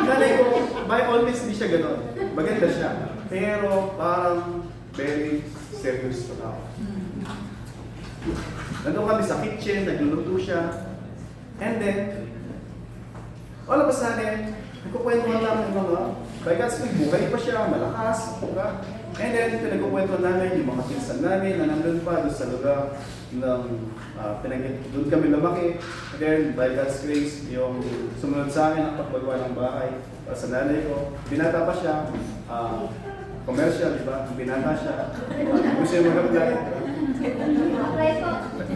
nanay ko, by all means, hindi siya gano'n. Maganda siya. Pero parang very serious na tao. Nandun kami sa kitchen, nagluluto siya. And then, all of a sudden, nagkukwentuhan lang ng mga, by God's will, buhay pa siya, malakas, diba? And then, pinagkukwentuhan namin yung mga pinsan namin na nandun pa doon sa lugar ng doon kami lumaki. And then, by God's grace, yung sumunod sa akin ang pagpagawa ng bahay sa nanay ko. Binata pa siya, commercial, di ba? Binata siya. Gusto yung mag-apply.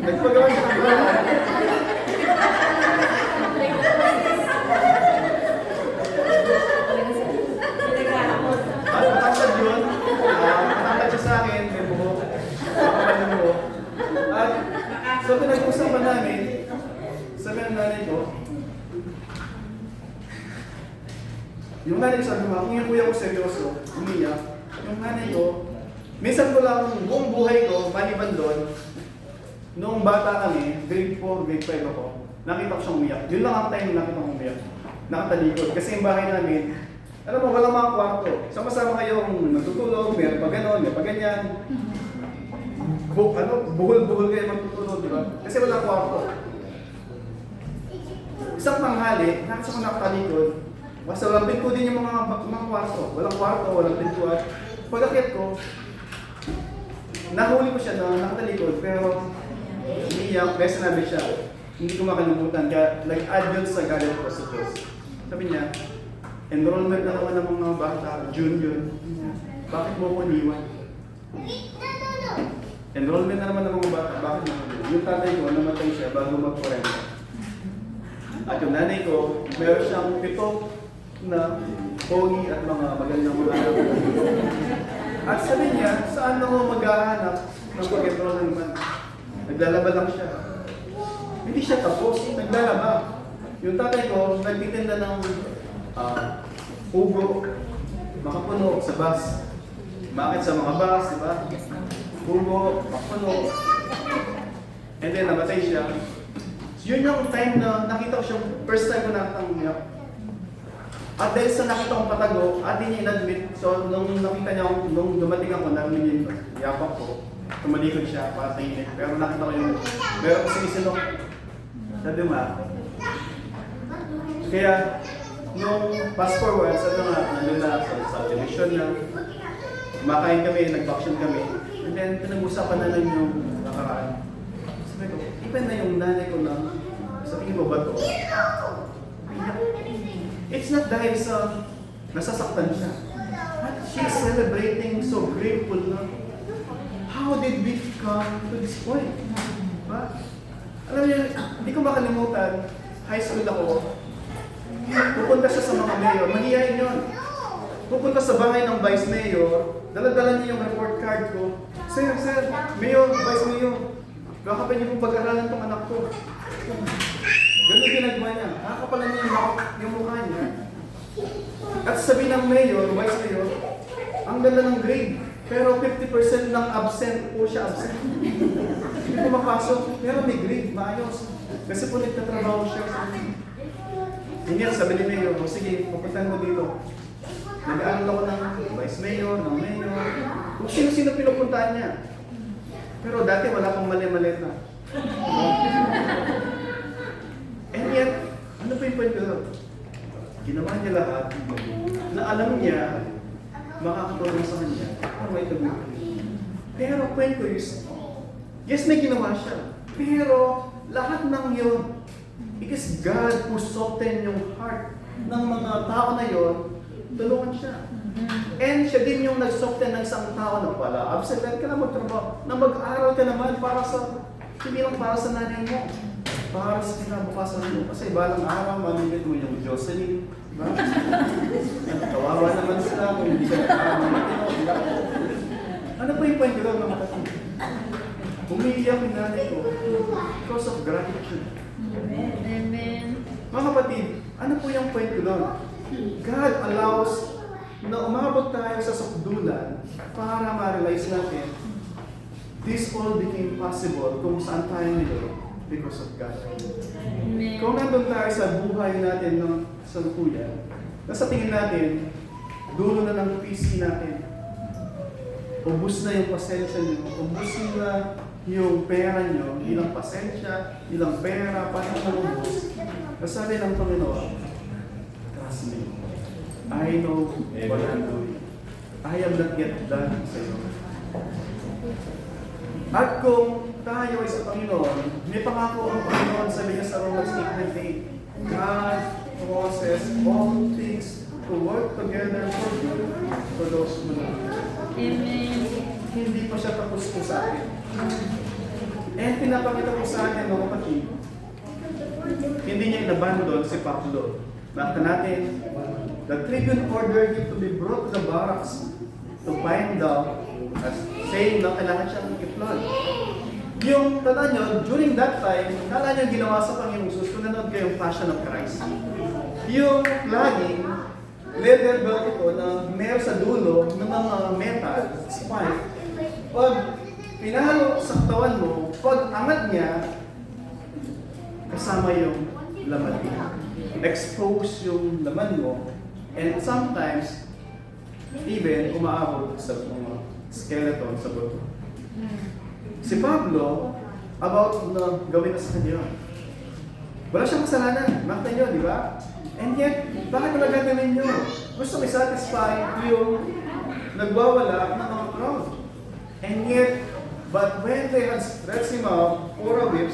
Nagpagawa siya ng bahay. Matangkad yun. Matangkad siya sa akin, may buhok. Matangkad yung buhok. At so pinag-usapan namin, sabi ng nanay ko, yung nanay ko sabi mo, kung yung kuya ko seryoso, umiyak, yung nanay ko, minsan ko lang buong buhay ko, maliban doon, noong bata kami, grade 4, grade 5 ako, nakita ko siyang umiyak. Yun lang ang time na nakita ko umiyak. Nakatalikod. Kasi yung bahay namin, alam mo, walang mga kwarto. Sama-sama kayong natutulog, meron pa ganon, may pa ganyan. Buhol-buhol kayo matutulog, di ba? Kasi walang kwarto. Isang tanghali, nakasa ko nakatalikod, basta walang pinto din yung mga kwarto. Walang kwarto, walang pintuan. Pag-akit ko, nahuli ko siya na nakatalikod, pero umiyak, kaya sinabi siya, hindi ko makalimutan, kaya nag-add yun sa galit ko sa Diyos. Sabi niya, enrollment na naman ng mga bata, June yun. Bakit mo ko iniwan? Enrollment na naman ng mga bata, bakit mo ko iniwan? Yung tatay ko, namatay siya bago mag-40. At yung nanay ko, meron siyang 7 na pogi at mga magandang mga anak. At sabi niya, saan ako maghahanap ng pag-enroll ng iman? Naglalaba lang siya. Hindi siya tapos, naglalaba. Yung tatay ko, nagtitinda ng ugo, makapuno sa bus. Bakit sa mga bus, di ba? Ugo, makapuno. And then namatay siya. So, yun yung time na nakita ko siya, first time ko nakita ko umiyak. At dahil sa nakita kong patago, at di niya in-admit, so nung nakita niya, nung dumating ako, narinig yung yapak ko, tumalikod siya, para tahimik. Pero nakita ko yung, meron ko sinisinok. Sabi ma, kaya, nung fast forward, sabi nga, nandun na sa television na, kumakain kami, nag-vaction kami, and then pinag-usapan na lang yung nakaraan. Sabi ko, iba na yung nanay ko na, sa tingin mo ba ito? It's not dahil sa nasasaktan siya. But she's celebrating, so grateful na. How did we come to this point? Diba? Alam niyo, hindi ko makalimutan, high school ako, pupunta siya sa mga mayor, mahihayin yun. Pupunta sa bahay ng vice mayor, dala-dala niya yung report card ko. Sir, mayor, vice mayor, baka pa niyo pong pag-aralan tong anak ko. Ganun ginagawa niya. Nakakapalan niya yung mukha niya. At sabi ng mayor, vice mayor, ang ganda ng grade. Pero 50% ng absent po siya absent. Hindi pumapasok, pero may grade, maayos. Kasi po nagtatrabaho siya. Hindi sabi ni mayor, o sige, pupuntahan mo dito. Nag-aaral ako ng vice mayor, ng mayor, kung sino-sino pinupuntahan niya. Pero dati wala pang mali-maleta. And yet, ano pa yung point ko? Ginawa niya lahat na alam niya makakatulong sa kanya para may tagumpay. Pero point ko is, yes, may ginawa siya. Pero lahat ng yun, because God who softened yung heart ng mga tao na yun, tulungan siya. And siya din yung nag-soften ng isang tao na pala, absent ka na magtrabaho, na mag-aral ka naman para sa, hindi lang para sa nanay mo, para sa kinabukasan mo. Kasi balang araw, mamimit mo yung Jocelyn, diba? Kawawa naman sila kung hindi ka nag-aaral. Ano pa yung point ko lang mga kapatid? Umiiyak yung nanay ko because of gratitude. Amen. Mga kapatid, ano po yung point ko lang? God allows na umabot tayo sa sukdulan para ma-realize natin this all became possible kung saan tayo nito because of God. Amen. Kung nandun tayo sa buhay natin ng salukuyan, nasa tingin natin, dulo na ng PC natin. Ubus na yung pasensya nyo, ubus na yung pera nyo, ilang pasensya, ilang pera, paano ubus. Nasabi ng Panginoon, trust me, I know what I'm doing. I am not yet done sa iyo. At kung tayo ay sa Panginoon, may pangako ang Panginoon, sabi niya sa Romans 8:8, God causes all things to work together for good for those who love Him. Amen. Hindi pa siya tapos po sa akin. And pinapakita ko sa akin, mga kapatid, hindi niya inabandon si Pablo. Nakita natin, the tribune ordered him to be brought to the barracks to find out, as saying na kailangan siyang i-flood. Yung, tanda nyo, during that time, kala niyo ginawa sa Panginoong Jesus, kung nanood kayo yung Passion of Christ. Yung flogging, leather belt ito na meron sa dulo ng mga metal, spike. Pag pinahalo sa katawan mo, pag angat niya, kasama yung laman niya. Expose yung laman mo, and sometimes, even umaabot sa mga skeleton sa buto. Si Pablo, about na gawin na sa kanya. Wala siyang kasalanan. Makita niyo, di ba? And yet, bakit wala gagawin niyo? Gusto may satisfy yung nagwawala ng mga crowd. And yet, but when they had stretched him out for a whip,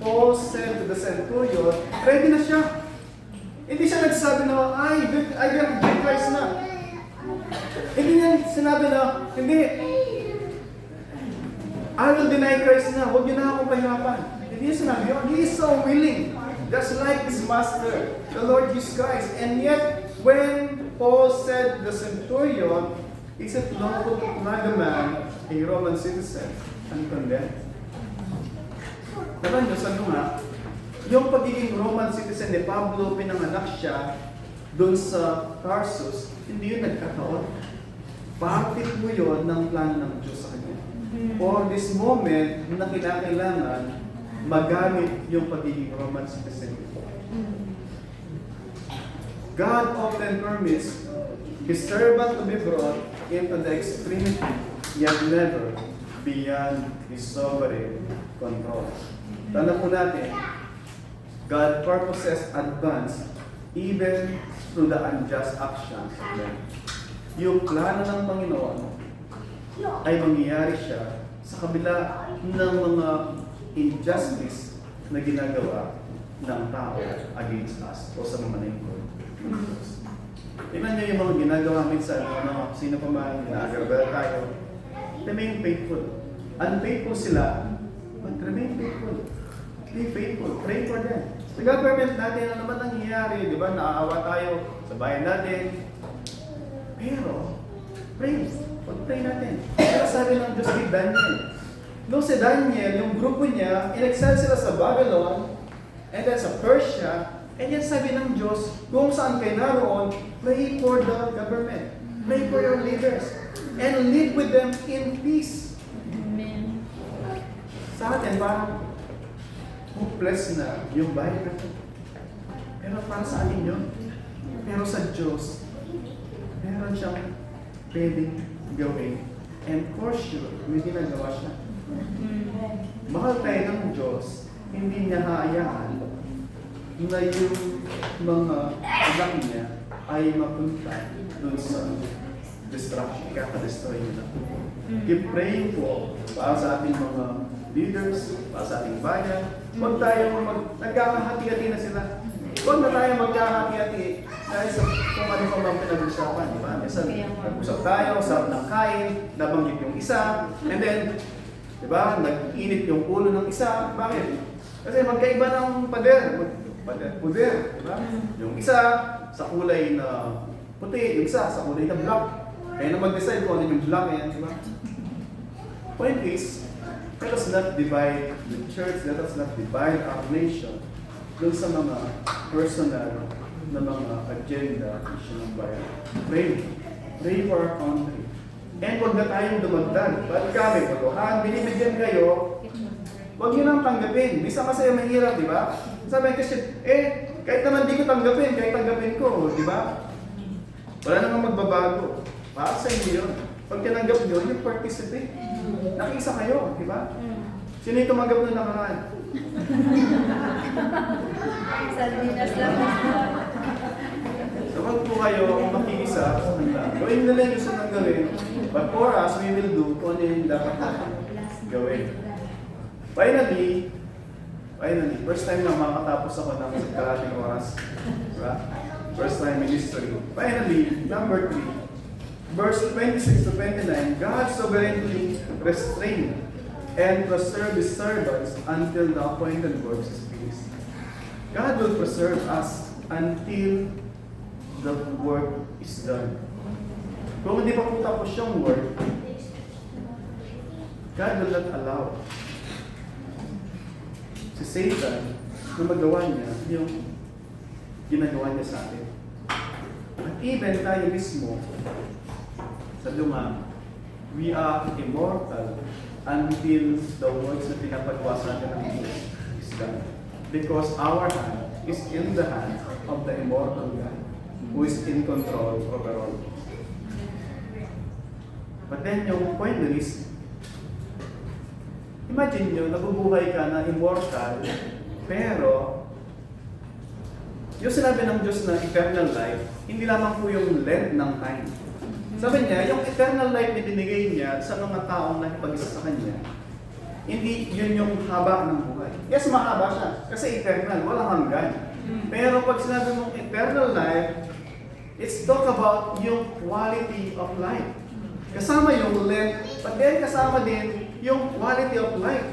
Paul said to the centurion, ready na siya. Hindi siya nagsabi na, I get Christ na. Hindi niya sinabi na, hindi, I will deny Christ na, huwag niyo na akong pahirapan. Hindi niya sinabi yun. He is so willing, just like his master, the Lord Jesus Christ. And yet, when Paul said to the centurion, is it lawful to flog a man, a Roman citizen, and condemn? Naman niyo, sabi nga, yung pagiging Roman citizen ni Pablo, pinanganak siya doon sa Tarsus, hindi yun nagkataon. Parte po yun ng plano ng Diyos sa kanya. For this moment na kinakailangan magamit yung pagiging Roman citizen. God often permits His servant to be brought into the extremity, yet never beyond His sovereign control. Tanda po natin, God purposes advance even through the unjust actions of men. Yung plano ng Panginoon ay mangyayari siya sa kabila ng mga injustice na ginagawa ng tao against us o sa mga lingkod. Tingnan niyo yung mga ginagawa minsan ng sino pa man, ginagawa tayo. Remain faithful. Unfaithful sila, but remain faithful. Be faithful. Pray for them. Sa government natin, ano naman nangyayari? Di ba? Naaawa tayo sa bayan natin. Pero, pray. Pag-pray natin. Pero sabi ng Diyos kay Daniel. Nung si Daniel, yung grupo niya, in-exile sila sa Babylon, and then sa Persia, and yet sabi ng Diyos, kung saan kayo naroon, pray for the government. Pray for your leaders. And live with them in peace. Amen. Sa atin, parang hopeless na yung bayan natin. Pero para sa atin yun. Pero sa Diyos, meron siyang pwedeng gawin. And for sure, may ginagawa siya. Mahal tayo ng Diyos, hindi niya hayaan na yung mga anak niya ay mapunta dun sa destruction, kakadestroy nila. Keep praying po para sa ating mga leaders, para sa ating bayan. Huwag tayong nagkakahati-hati na sila. Huwag na tayo magkakahati-hati dahil sa kung ano pa mga pinag-usapan. Diba? Minsan, nag-usap tayo, usap ng kain, nabanggit yung isa, and then, diba, nag-init yung ulo ng isa. Bakit? Kasi magkaiba ng puder, diba? Yung isa sa kulay na puti, yung isa sa kulay na black. Kaya na mag-decide kung ano yung black yan, diba? Point is, let us not divide the church, let us not divide our nation dun sa mga personal na mga agenda issue ng bayan. Pray. Pray for our country. And huwag na tayong dumagdag. Ba't kami, patuhan, binibigyan kayo, huwag nyo nang tanggapin. Bisa kasi mahirap, di ba? Sabi ng Christian, kahit naman di ko tanggapin, kahit tanggapin ko, di ba? Wala namang magbabago. Para sa inyo yun. Pag tinanggap nyo, you participate. Nakiisa kayo, di ba? Sino yung tumanggap ng nakaraan? Sardinas lang. So huwag po kayo makiisa sa kanila. Gawin nila yung gusto nang gawin. But for us, we will do kung ano yung dapat natin gawin. Finally, first time na makatapos ako ng kalating oras. Diba? First time in history. Finally, number 3. Verse 26 to 29, God sovereignly restrained and preserve His servants until the appointed works is finished. God will preserve us until the work is done. Kung hindi pa po tapos yung work, God will not allow si Satan na magawa niya yung ginagawa niya sa atin. At even tayo mismo, sa luma, we are immortal until the works na pinapagawa sa atin ng Diyos is done. Because our hand is in the hand of the immortal God who is in control over all. But then yung point nun is, imagine nyo, nabubuhay ka na immortal, pero yung sinabi ng Diyos na eternal life, hindi lamang po yung length ng time. Sabi niya, yung eternal life na binigay niya sa mga taong nakipag-isa sa Kanya, hindi yun yung haba ng buhay. Yes, mahaba siya, kasi eternal, walang hanggan. Pero pag sinabi mong eternal life, it's talk about yung quality of life. Kasama yung length, but then kasama din yung quality of life.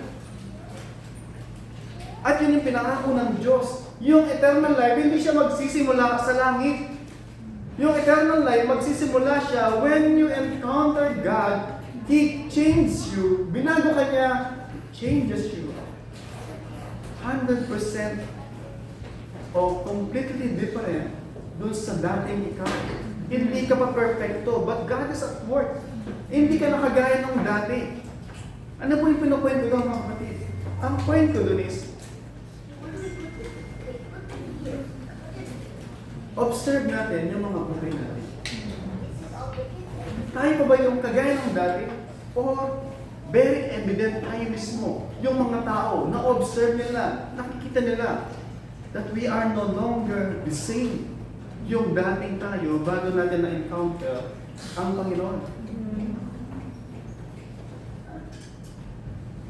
At yun yung pinangako ng Diyos. Yung eternal life, hindi siya magsisimula sa langit. Yung eternal life, magsisimula siya when you encounter God, He changes you. Binago ka niya, changes you. 100% o completely different dun sa dating ikaw. Hindi ka pa perfecto, but God is at work. Hindi ka nakagaya ng dati. Ano po yung pinukwento ko mga kapatid? Ang point ko dun is, observe natin yung mga buhay natin. Tayo pa ba yung kagaya ng dati? Or very evident tayo mismo, yung mga tao, na-observe nila, nakikita nila, that we are no longer the same yung dating tayo bago natin na-encounter ang Panginoon.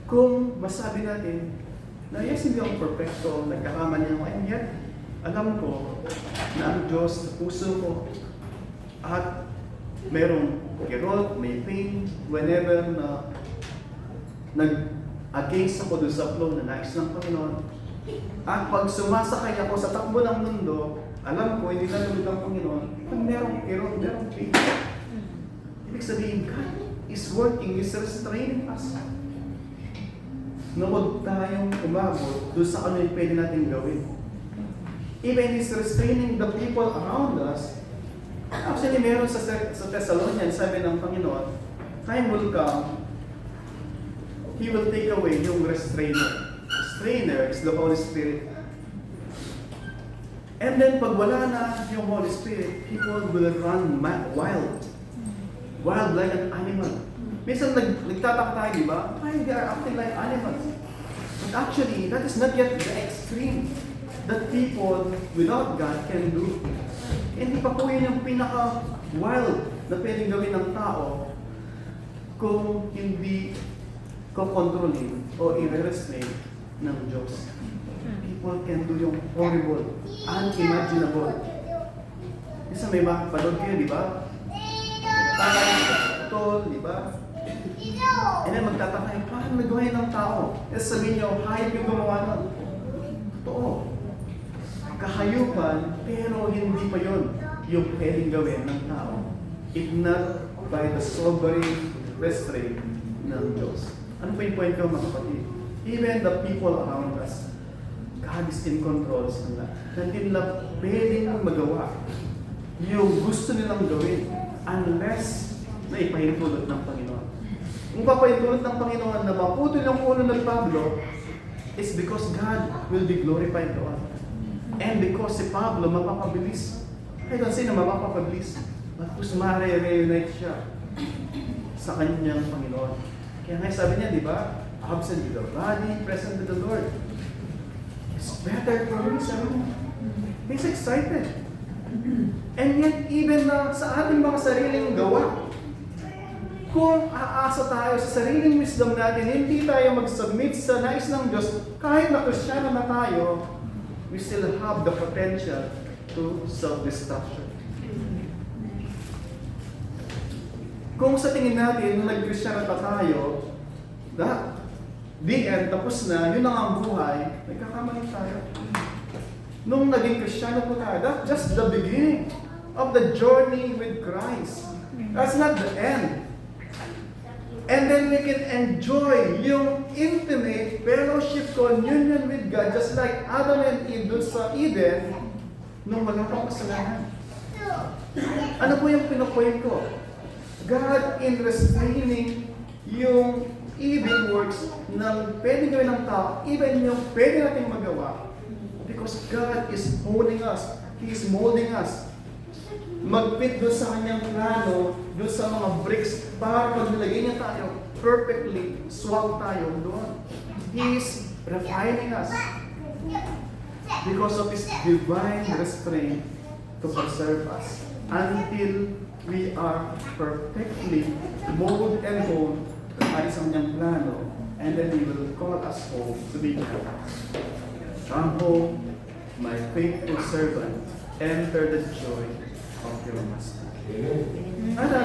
Kung masabi natin na yes, hindi ako perfecto, nagkakamali ako, and yet, alam ko na ang Diyos sa puso ko at merong kirot, may pain, whenever na nag-against ako doon sa flow na nais ng Panginoon, At pag sumasakay ako sa takbo ng mundo, alam ko, hindi nalulog ang Panginoon, pag merong error, merong pain. Ibig sabihin, God is working, is restraining us. Na huwag tayong umabot doon sa ano yung pwede natin gawin. Even is restraining the people around us. Actually, meron sa Thessalonians, sabi ng Panginoon, time will come, He will take away yung restrainer. Restrainer is the Holy Spirit. And then, pag wala na yung Holy Spirit, people will run wild. Wild like an animal. Minsan nagtataka tayo, di ba? Why they are acting like animals? But actually, that is not yet the extreme that people without God can do. Hindi pa po yun yung pinaka-wild na pwedeng gawin ng tao kung hindi kontrolin o i-restrain ng Diyos. People can do yung horrible, unimaginable. Isa may makapanood kayo, di ba? Tatay, tol, di ba? And then magtataka kayo, paano nagawa yun ng tao? Kasi sabihin nyo, hayop yung gumawa nun. Totoo. Kahayupan, pero hindi pa yun yung pwedeng gawin ng tao. If not by the sovereign restraint ng Diyos. Ano pa yung point ko, mga kapatid? Even the people around us, God is in control sa kanila. Hindi nila pwedeng magawa yung gusto nilang gawin unless na ipahintulot ng Panginoon. Kung papahintulot ng Panginoon na maputol yung ulo ng Pablo, it's because God will be glorified doon. And because si Pablo mapapabilis. I don't say na mapapabilis. But kung sumare-reunite siya sa kanyang Panginoon. Kaya nga sabi niya, di ba? Absent with the body, present with the Lord. It's better for me, sabi niya. He's excited. And yet, even na sa ating mga sariling gawa, kung aasa tayo sa sariling wisdom natin, hindi tayo mag-submit sa nais ng Diyos, kahit na Kristiyano na tayo, we still have the potential to self-destruction. Kung sa tingin natin, nung nag-Kristiyano pa tayo, the end, tapos na, yun lang ang buhay, nagkakamali tayo. Nung naging Kristiyano po tayo, that's just the beginning of the journey with Christ. That's not the end. And then we can enjoy yung intimate fellowship, communion with God, just like Adam and Eve dun sa Eden, nung wala pang kasalanan. Ano po yung pinapoint ko? God in restraining yung evil works ng pwede gawin ng tao, even yung pwede natin magawa. Because God is holding us. He is molding us. Mag-fit doon sa kanyang plano, doon sa mga bricks, para pag nilagay niya tayo, perfectly swak tayo doon. He is refining us because of His divine restraint to preserve us until we are perfectly molded and whole ayon sa kanyang plano, and then He will call us home to be God. Come home, my faithful servant, enter the joy of your master. Ano,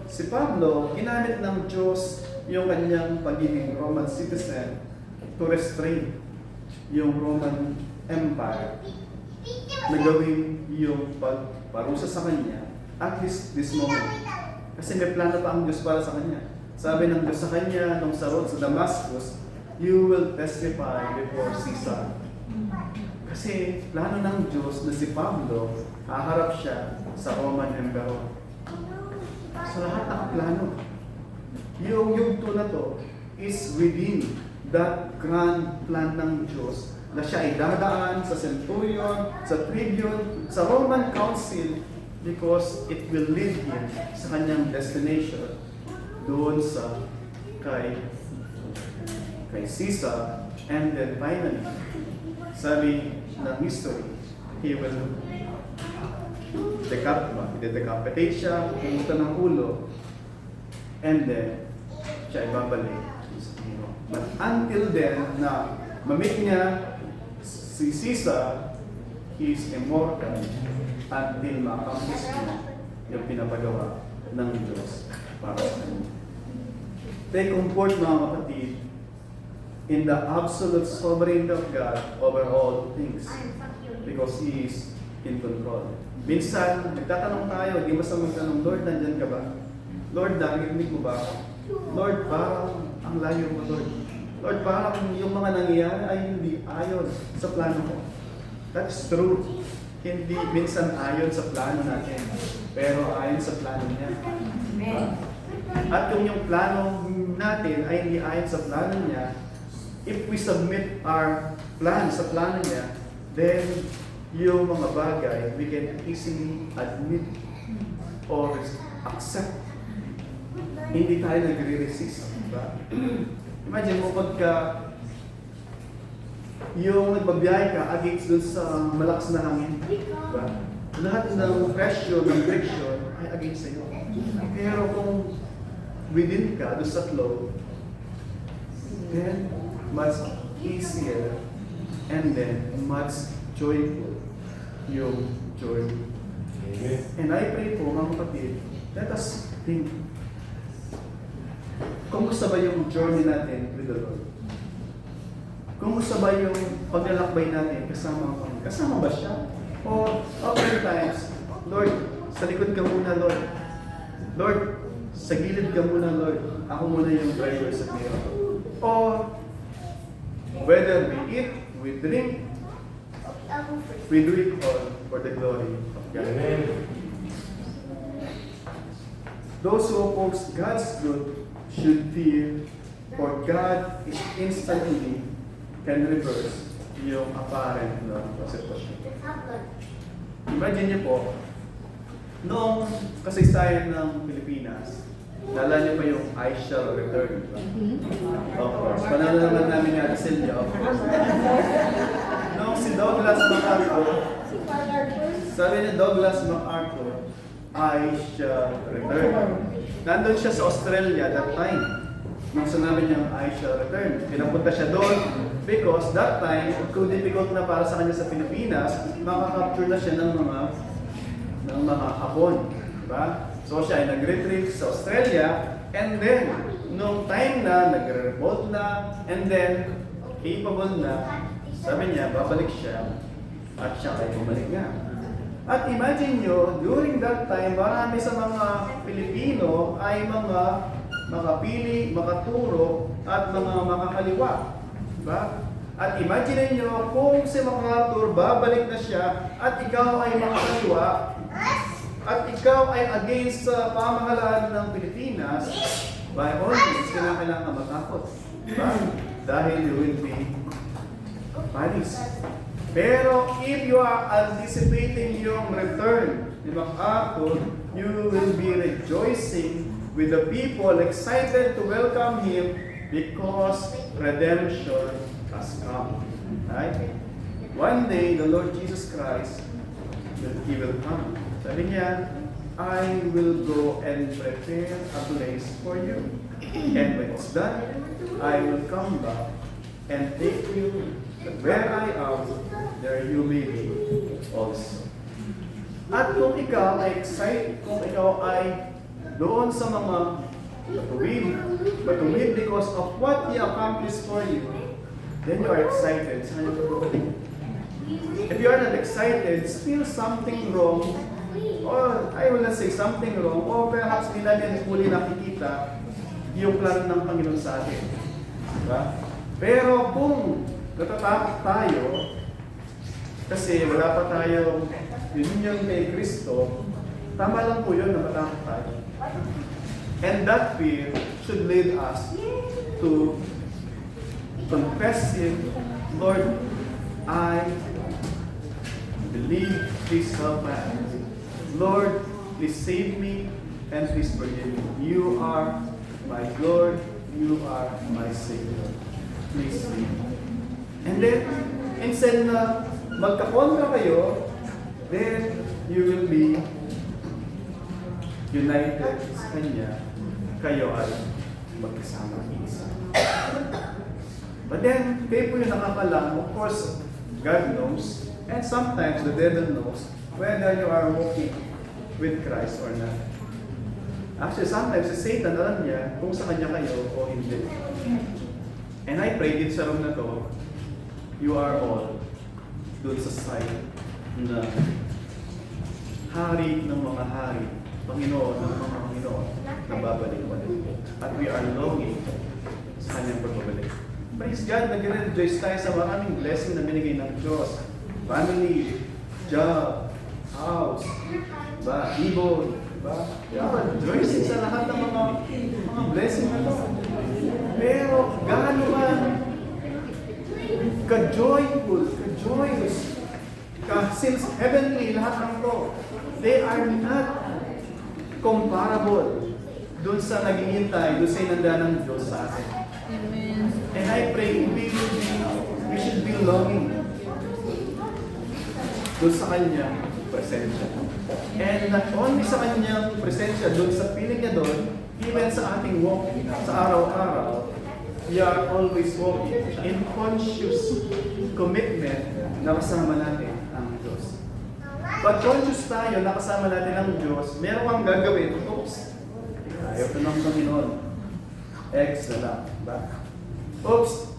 si Pablo, ginamit ng Diyos yung kanyang pagiging Roman citizen to restrain yung Roman Empire na gawin yung pagparusa sa kanya at this moment. Kasi may plano pa ang Diyos para sa kanya. Sabi ng Diyos sa kanya nung sa road sa Damascus, you will testify before Caesar. Kasi plano ng Diyos na si Pablo, haharap siya sa Roman Emperor. So lahat nakaplano. Yung yugto na to is within that grand plan ng Diyos na siya ay dadaan sa centurion, sa tribune, sa Roman Council because it will lead him sa kanyang destination doon sa kay Caesar, and then finally sabi ng history, he will decapitate siya, pumunta ng ulo, and then siya ay babalik sa Panginoon. But until then, na mamit niya si Caesar, he is immortal until ma-accomplish niya yung pinapagawa ng Diyos para sa kanya. Take comfort, mga kapatid, in the absolute sovereignty of God over all things because He is in control. Minsan, nagtatanong tayo, di masama magtanong, Lord, nandyan ka ba? Lord, narinig mo ba ako? Lord, parang ang layo mo, Lord. Lord, parang yung mga nangyayari ay hindi ayon sa plano ko. That's true. Hindi minsan ayon sa plano natin, pero ayon sa plano niya. At kung yung plano natin ay hindi ayon sa plano niya, if we submit our plan sa plano niya, then yung mga bagay we can easily admit or accept. Hindi tayo nagre-resist. Diba? Imagine mo pagka yung nagbabiyahe ka against dun sa malakas na hangin. Diba? Lahat ng pressure, ng friction ay against sa'yo. Pero kung within ka, dun sa flow, then much easier and then much joyful yung journey. And I pray po, mga kapatid, let us think, kumusta ba yung journey natin with the Lord? Kumusta ba yung paglalakbay natin kasama ko? Kasama ba siya? O oftentimes, Lord, sa likod ka muna, Lord. Lord, sa gilid ka muna, Lord. Ako muna yung driver sa kanya. O whether we eat, we drink, we do it all for the glory of God. Amen. Those who oppose God's truth should fear, for God is instantly can reverse yung apparent na sitwasyon. Imagine niyo po, noong kasaysayan ng Pilipinas, naalala niyo pa yung I shall return. Of course. Panalaman namin nga si Silvia, of course. Noong si Douglas MacArthur, sabi ni Douglas MacArthur, I shall return. Nandun siya sa Australia that time. Nung sinabi niyang I shall return. Pinapunta siya doon because that time, kung difficult na para sa kanya sa Pilipinas, makakapture na siya ng mga Hapon. Diba? So siya ay nag-retreat sa Australia, and then, nung time na, nagre-revolt na, and then, capable na, sabi niya, babalik siya, at siya ay bumalik nga. At imagine nyo, during that time, marami sa mga Pilipino ay mga makapili, makaturo, at mga makakaliwa. Diba? At imagine nyo, kung si MacArthur, babalik na siya, at ikaw ay makakaliwa, at ikaw ay against sa pamahalaan ng Pilipinas, by all means, kailangan matakot. Diba? Dahil you will be punished. Pero if you are anticipating yung return ni MacArthur, you will be rejoicing with the people, excited to welcome him because redemption has come. Right? One day, the Lord Jesus Christ, He will come. Sabi niya, I will go and prepare a place for you. And when it's done, I will come back and take you where I am, there you may be also. At kung ikaw ay excited, kung ikaw ay doon sa mga matuwid because of what He accomplished for you, then you are excited sa kanyang pagkakas. If you are not excited, still something wrong, or I will not say something wrong, or perhaps hindi natin muli nakikita yung plano ng Panginoon sa atin. Diba? Pero kung natatakot tayo, kasi wala pa tayong union kay Kristo, tama lang po yun na matakot tayo. And that fear should lead us to confess Him, Lord, I believe, please help my unbelief. Lord, please save me and please forgive me. You are my Lord, you are my Savior. Please save me. And then, instead na magkakontra kayo, then you will be united sa Kanya. Kayo ay magkasama isa. But then, kayo po yung nakakalam. Of course, God knows. And sometimes the devil knows whether you are walking with Christ or not. Actually, sometimes si Satan alam niya kung sa kanya kayo o hindi. And I pray dito sa room na to, you are all doon sa side na hari ng mga hari, Panginoon ng mga Panginoon na babalik-balik. At we are longing sa kanyang pagbabalik. Praise God, nag-rejoice tayo sa maraming blessing na binigay ng Diyos. Family, job, house, ibon, rejoicing sa lahat ng mga blessing na to. Pero gaano man ka-joyful, ka-joyous, since heavenly lahat ng to, they are not comparable dun sa naghihintay, dun sa inanda ng Diyos sa atin. Amen. And I pray we should be longing dun sa kanyang presensya. And not only sa kanyang presensya, dun sa piling niya dun, even sa ating walking, sa araw-araw, we are always walking in conscious commitment na kasama natin ang Diyos. Pag conscious tayo na kasama natin ang Diyos, meron kang gagawin, oops, ayaw ko ng Panginoon. X na lang, ba? Oops,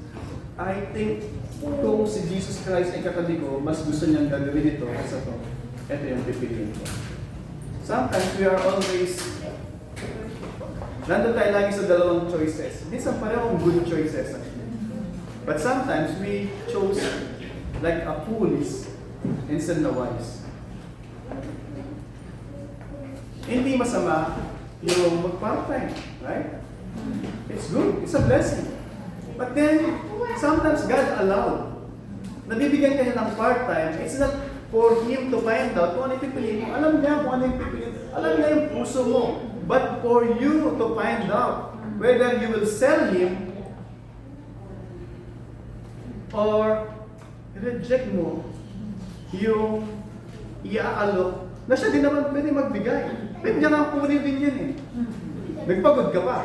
I think kung si Jesus Christ ay katabi ko, mas gusto niyang gagawin ito kaysa to. Ito yung pipiliin ko. Sometimes we are always nandun tayo lagi sa dalawang choices. Minsan parehong good choices actually. But sometimes we chose like a foolish instead na wise. Hindi masama yung mag-part-time, right? It's good. It's a blessing. But then, sometimes God allowed. Nabibigyan ka niya ng part-time, it's not for Him to find out kung ano yung pipiliin mo. Alam niya kung ano yung pipiliin. Alam niya yung puso mo. But for you to find out whether you will sell Him or reject mo yung iaalok na siya din naman pwede magbigay. Pwede niya nga kunin din yan eh. Nagpagod ka pa.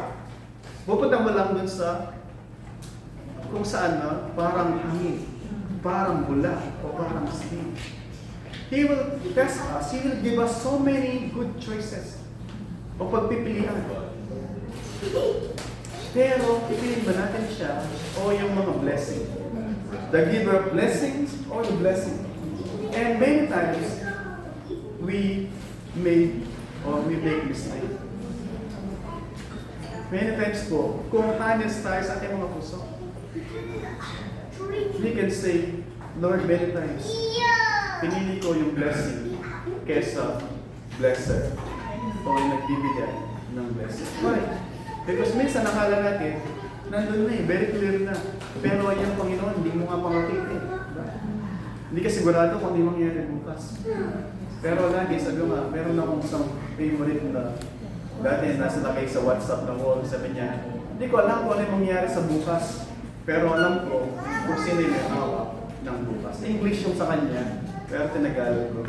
Pupunta mo lang dun sa kung saan na parang hangin, parang bula, o parang steam. He will test us. He will give us so many good choices o pagpipilian. Pero, pipiliin ba natin siya o yung mga blessing? The giver of blessings or the blessing? And many times, we make mistake. Many times po, kung honest tayo sa ating mga puso, we can say, Lord, many times, pinili ko yung blessing kesa blesser o yung nagbibigay ng blessing. Why? Because minsan nakala natin, nandun na eh, very clear na. Pero yung Panginoon, hindi mo nga pangakitin. Hindi ka sigurado kung hindi mangyayari bukas. Pero lagi, sabi ko nga, meron akong isang favorite na dati nasa lakay sa WhatsApp na wall, sabi niya, hindi ko alam kung ano yung mangyayari sa bukas. Pero alam ko kung sino yung may hawak ng bukas. English yung sa kanya, pero tinagalog ko.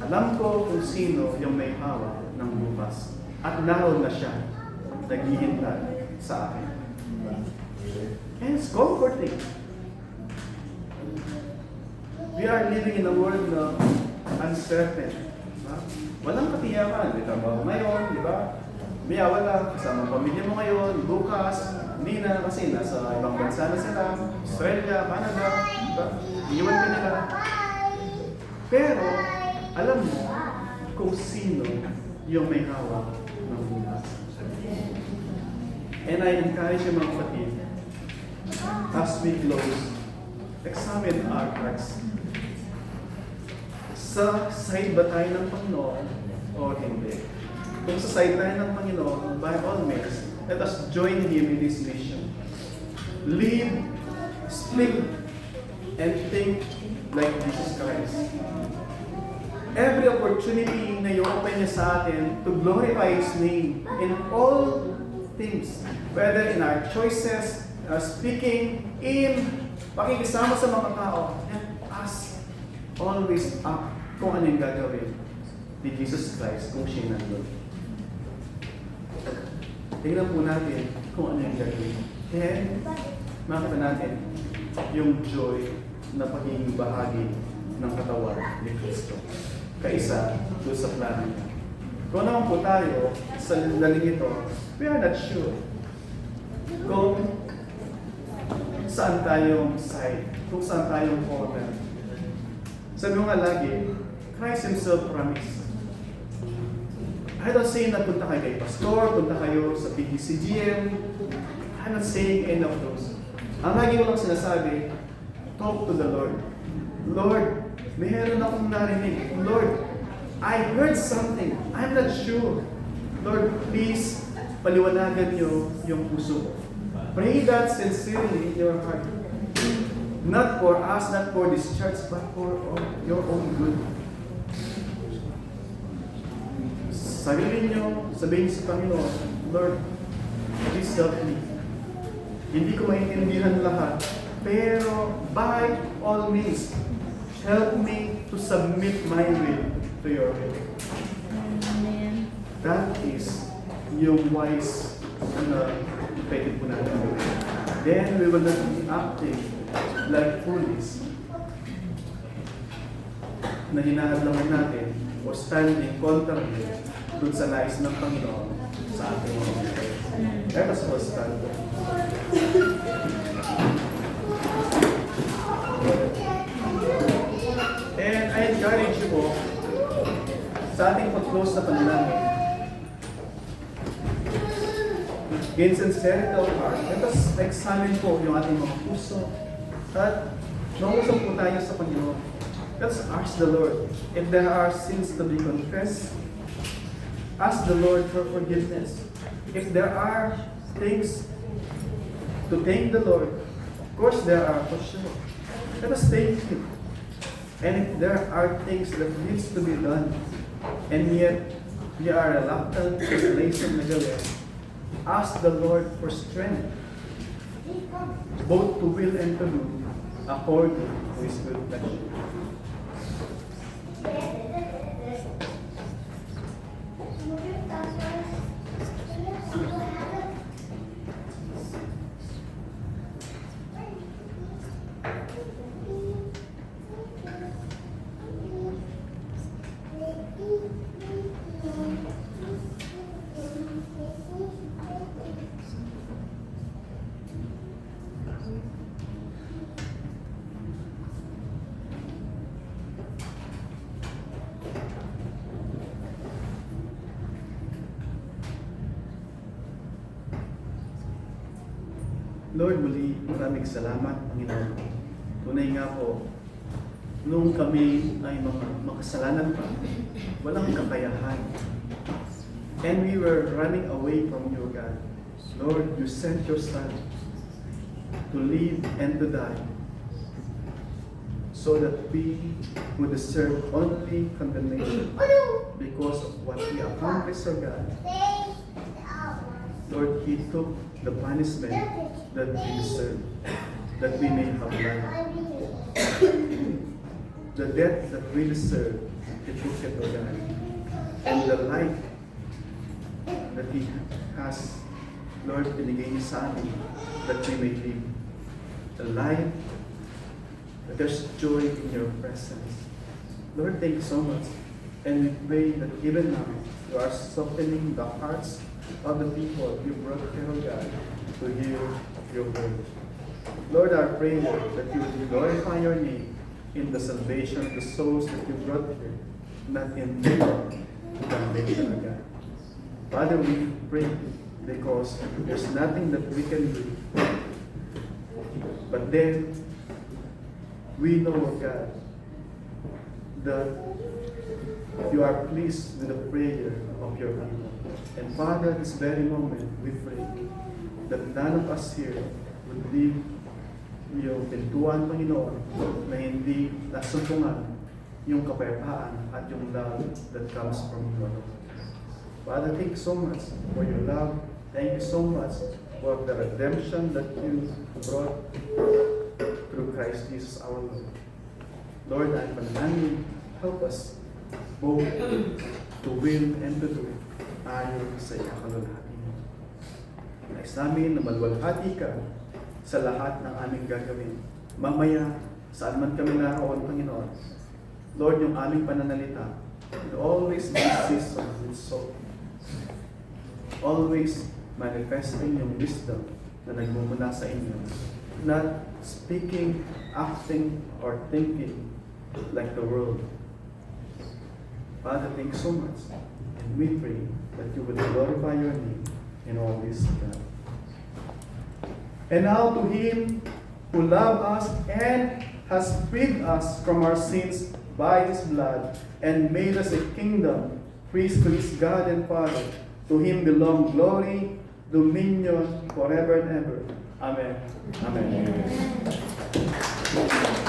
Alam ko kung sino yung may hawak ng bukas. At naroon na siya, naghihintay sa akin. And it's comforting. We are living in a world na uncertain. Diba? Walang katiyakan. May trabaho ngayon, di ba? May wala. Kasama pamilya mo ngayon, bukas, hindi na kasi nasa ibang bansa na sila. Australia, Canada, diba? Iiwan ka nila. Pero, alam mo kung sino yung may hawak ng bukas. And I encourage you mga kapatid, as we close, examine our hearts. Sa side ba tayo ng Panginoon o hindi? Kung sa side tayo ng Panginoon, by all means, let us join Him in this mission. Live, speak, and think like Jesus Christ. Every opportunity na i-open niya sa atin to glorify His name in all things, whether in our choices, speaking, in pakikisama sa mga tao, let us always act kung ano yung gagawin ni Jesus Christ kung siya nandun. Tingnan po natin kung ano yung gagawin. And makita natin yung joy na pagiging bahagi ng katawan ni Kristo. Kaisa doon sa plano niya. Kung naman po tayo sa laling ito, we are not sure kung saan tayong side, kung saan tayong corner. Sabi mo nga lagi, Christ Himself promised. I'm not saying na punta kayo kay pastor, punta kayo sa PDCGM. I'm not saying any of those. Ang lagi ko lang sinasabi, talk to the Lord. Lord, mayroon akong narinig. Lord, I heard something. I'm not sure. Lord, please, paliwanagan niyo yung puso ko. Pray that sincerely in your heart. Not for us, not for this church, but for your own good. Sabihin niyo, sabihin sa Panginoon, Lord, please help me. Hindi ko maintindihan lahat, pero by all means, help me to submit my will to your will. Amen. That is yung wise na pwede po natin gawin. Then we will not be acting like foolish na hinahadlangan natin o standing contrary dun sa nais ng Panginoon sa ating mga buhay. Let us all stand. And I encourage you po sa ating pag-close na panalangin, in sincerity of heart, let us examine po yung ating mga puso at mausap po tayo sa Panginoon. Let's ask the Lord if there are sins to be confessed. Ask the Lord for forgiveness. If there are things to thank the Lord, of course there are for sure. Let us thank Him. And if there are things that needs to be done, and yet we are reluctant to place them gawin, ask the Lord for strength, both to will and to do, according to His good pleasure. Lord, muli maraming salamat, Panginoon. Tunay nga po, nung kami ay mga makasalanan pa, walang kakayahan. And we were running away from you, God. Lord, you sent your Son to live and to die so that we would deserve only condemnation because of what He accomplished, O God. Lord, He took the punishment that we deserve, that we may have life. The death that we deserve, He took it, O God. And the life that He has, Lord, binigay niya sa amin, that we may live. A life that there's joy in your presence. Lord, thank you so much. And we pray that even now, you are softening the hearts of the people you brought here, O God, to hear your word. Lord, our prayer that you will glorify your name in the salvation of the souls that you brought here, not in damnation, O God. Father, we pray because there's nothing that we can do. But then, we know, O God, that you are pleased with the prayer of your people. And Father, at this very moment, we pray that none of us here would leave yung pintuan, Panginoon, na hindi nasuntungan yung kapayapaan at yung love that comes from you alone. Father, thank you so much for your love. Thank you so much for the redemption that you brought through Christ Jesus our Lord. Lord, I'm panalangin, help us both to will and to do ayon sa ikakalulhati mo. Nais namin na malwalhati ka sa lahat ng aming gagawin. Mamaya, saan man kami naroon, Panginoon, Lord, yung aming pananalita will always be seasoned with salt. Always manifesting yung wisdom na nagmumula sa inyo not speaking, acting, or thinking like the world. Father, thank you so much. And we pray that you will glorify your name in all this, God. And now to him who loved us and has freed us from our sins by his blood and made us a kingdom, priest to his God and Father. To him belong glory, dominion forever and ever. Amen. Amen. Amen.